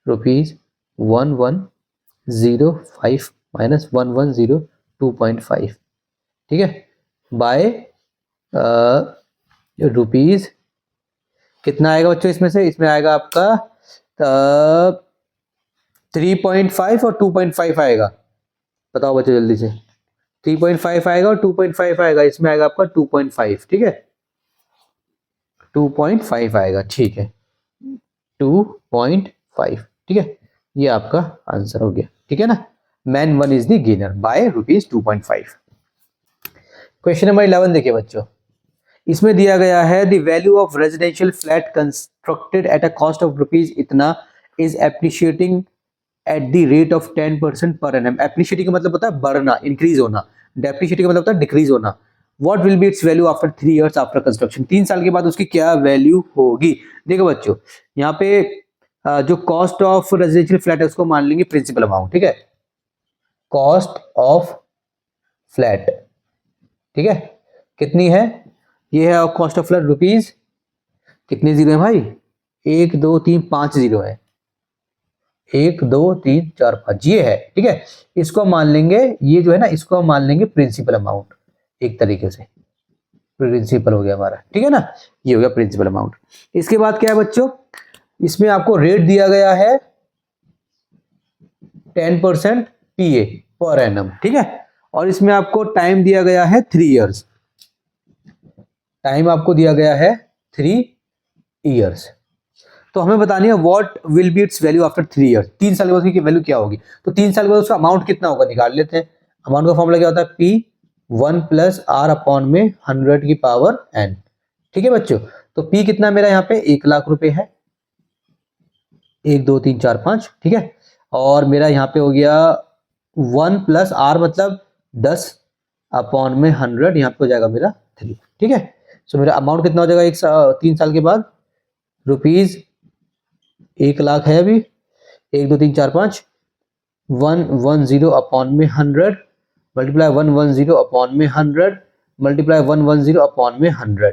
rupees 1105 minus 1102.5। ठीक है, बाय रुपीज कितना आएगा बच्चों इसमें से, इसमें आएगा आपका 3.5 और 2.5 आएगा। बताओ बच्चों जल्दी से, 3.5 आएगा और 2.5 आएगा, इसमें आएगा आपका 2.5। ठीक है, 2.5 आएगा। ठीक है, 2.5। ठीक है, ये आपका आंसर हो गया। ठीक है ना, man 1 is the gainer by rupees 2.5। Question number 11 देखिए बच्चों, इसमें दिया गया है the value of residential flat constructed at a cost of rupees इतना is appreciating at the rate of 10% per annum. Appreciating का मतलब होता है बढ़ना, इंक्रीज होना। डेप्रिशिएटिंग का मतलब होता है डिक्रीज होना। What will be it's value after 3 years after construction, 3 साल के बाद उसकी क्या वैल्यू होगी। देखो बच्चों, यहाँ पे जो कॉस्ट ऑफ रेजिडेंशियल फ्लैट है उसको मान लेंगे प्रिंसिपल अमाउंट। ठीक है, कॉस्ट ऑफ फ्लैट, ठीक है, कितनी है, ये है कॉस्ट ऑफ फ्लैट रुपीज, कितने जीरो है भाई, 1 2 3 5 जीरो है, 1 2 3 4 5 ये है। ठीक है, इसको मान लेंगे, ये जो है ना इसको हम मान लेंगे प्रिंसिपल अमाउंट, एक तरीके से प्रिंसिपल हो गया हमारा। ठीक है ना, ये हो गया प्रिंसिपल अमाउंट। इसके बाद क्या है बच्चों, इसमें आपको रेट दिया गया है 10% PA पर एनम। ठीक है, और इसमें आपको टाइम दिया गया है 3 इयर्स, टाइम आपको दिया गया है 3 इयर्स। तो हमें बतानी है what will be it's value after 3 years, 3 साल के बाद उसकी वैल्यू क्या होगी। तो 3 साल के बाद उसका अमाउंट कितना होगा निकाल लेते हैं। अमाउंट का फॉर्मूला क्या होता है, P 1 + R अपॉन में 100 की पावर n। ठीक है बच्चों, तो P कितना मेरा यहाँ पे 1 लाख रुपए है, 1 2 3 4 5। ठीक है, और मेरा यहाँ पे हो गया 1 + R मतलब 10 अपॉन में 100, यहाँ पे हो जाएगा मेरा 3। ठीक है, सो मेरा अमाउंट कितना हो जाएगा 3 साल के बाद, रुपीज 1 लाख है अभी, 1 2 3 4 5, 110 अपॉन में 100 मल्टीप्लाई 110 अपॉन में 100 मल्टीप्लाई 110 अपॉन में 100,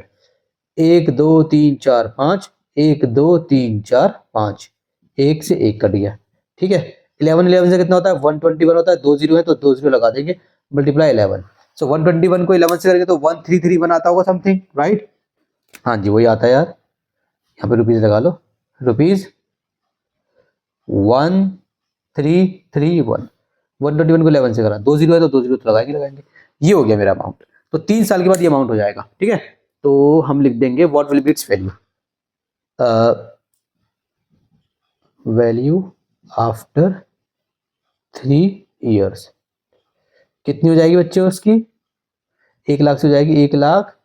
1 2 3 4 5, 1 2 3 4 5, 1 से 1 कट गया। ठीक है, 11 से कितना होता है 121 होता है, 2 जीरो है तो 2 जीरो लगा देंगे, मल्टीप्लाई 11। सो 121 को 11 से करेंगे तो 133 आता होगा समथिंग, राइट। हाँ जी वही आता है यार, यहाँ पे रुपीज लगा लो, रुपीज 1331। 121 को 11 से करा, 2 जीरो है तो 2 जीरो तो लगाएंगे। ये हो गया मेरा अमाउंट। तो 3 साल के बाद ये अमाउंट हो जाएगा। ठीक है, तो हम लिख देंगे what will be it's value, value after 3 years. कितनी हो जाएगी बच्चों उसकी, 1 लाख से हो जाएगी 1 लाख,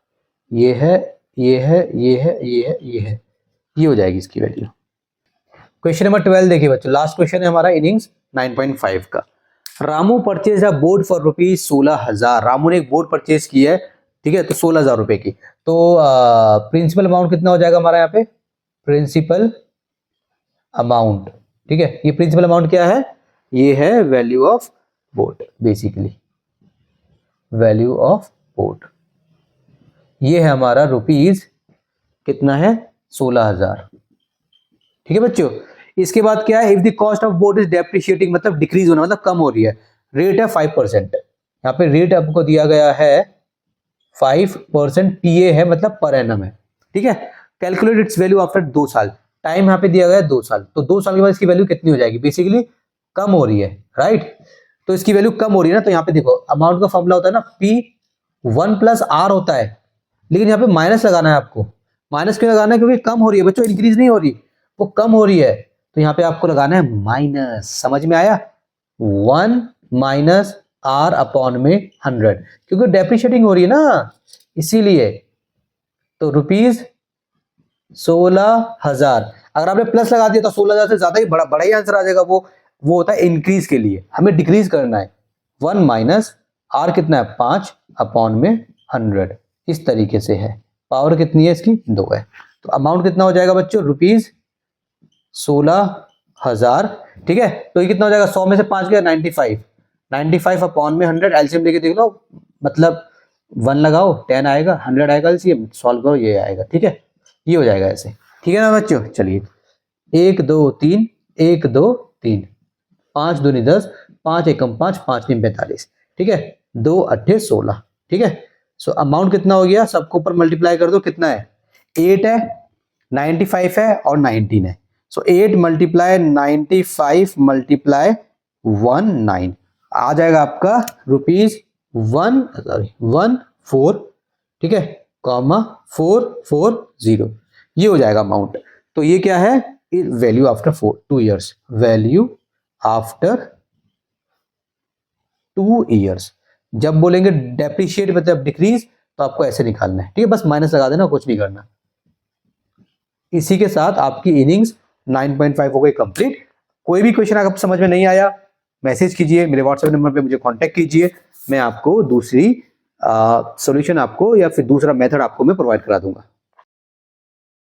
ये है ये है ये है ये है ये है, ये हो जाएगी इसकी वैल्यू। क्वेश्चन नंबर 12 देखिए बच्चों, लास्ट क्वेश्चन है हमारा इनिंग्स 9.5 का। Ramu purchase a board for rupees 16,000। Ramu ने एक बोर्ड परचेज की है, ठीक है, तो 16,000 रुपए की। तो प्रिंसिपल अमाउंट कितना हो जाएगा हमारा यहाँ पे, प्रिंसिपल अमाउंट। ठीक है, ये प्रिंसिपल अमाउंट क्या है, ये है value of board, basically value of board. ये है हमारा रुपीज कितना है 16,000। ठीक है बच्चों, इसके बाद क्या है, if the cost of board is depreciating मतलब डिक्रीज होना, मतलब कम हो रही है, रेट है 5%। यहाँ पे रेट आपको दिया गया है 5% TA है, मतलब पर एनम है, ठीक है। कैलकुलेट इट्स वैल्यू आफ्टर 2 साल, टाइम यहाँ पे दिया गया है 2 साल, तो 2 साल के बाद इसकी वैल्यू कितनी हो जाएगी, बेसिकली कम हो रही है, राइट। तो इसकी वैल्यू कम हो रही है ना, तो यहाँ पे देखो अमाउंट का फॉर्मूला होता है ना P1 + R होता है, लेकिन यहाँ पे माइनस लगाना है आपको। माइनस क्यों लगाना है, क्योंकि कम हो रही है बच्चों, इंक्रीज नहीं हो रही, वो कम हो रही है, तो यहाँ पे आपको लगाना है माइनस। समझ में आया, 1 - R/100, क्योंकि डेप्रिशिएटिंग हो रही है ना, इसीलिए। तो ₹16,000, अगर आपने प्लस लगा दिया तो 16,000 से ज्यादा ही बड़ा ही आंसर आ जाएगा। वो होता है इंक्रीज के लिए, हमें डिक्रीज करना है। 1 - R कितना है, 5/100, इस तरीके से है। पावर कितनी है इसकी, 2 है। तो अमाउंट कितना हो जाएगा बच्चों, ₹16,000, ठीक है। तो ये कितना हो जाएगा, 100 में से 5 गया, 95, 95/100, एलसीएम लेके देख लो, मतलब 1 लगाओ 10 आएगा, 100 आएगा, एलसीएम सॉल्व करो, ये आएगा, ठीक है। ये हो जाएगा ऐसे, ठीक है ना बच्चों। चलिए 1 2 3, 1 2 3, 5 दूनी 10, 5 एकम 5, 5 तीन 45, ठीक है। 2 8 16, ठीक है। सो अमाउंट कितना हो गया, सबको ऊपर मल्टीप्लाई कर दो, कितना है, 8 है, 95 है और 19 है। सो 8 × 95 × 19 आ जाएगा आपका ₹114, ठीक है, कॉमा 440, ये हो जाएगा अमाउंट। तो ये क्या है, value after 2 years, value after 2 years. जब बोलेंगे डेप्रिशिएट मतलब डिक्रीज, तो आपको ऐसे निकालना है, ठीक है, बस माइनस लगा देना, कुछ नहीं करना। इसी के साथ आपकी इनिंग्स 9.5 हो गई कंप्लीट। कोई भी क्वेश्चन अगर समझ में नहीं आया, मैसेज कीजिए, मेरे व्हाट्सएप नंबर पे मुझे कांटेक्ट कीजिए, मैं आपको दूसरी सॉल्यूशन आपको या फिर दूसरा मेथड आपको मैं प्रोवाइड करा दूंगा।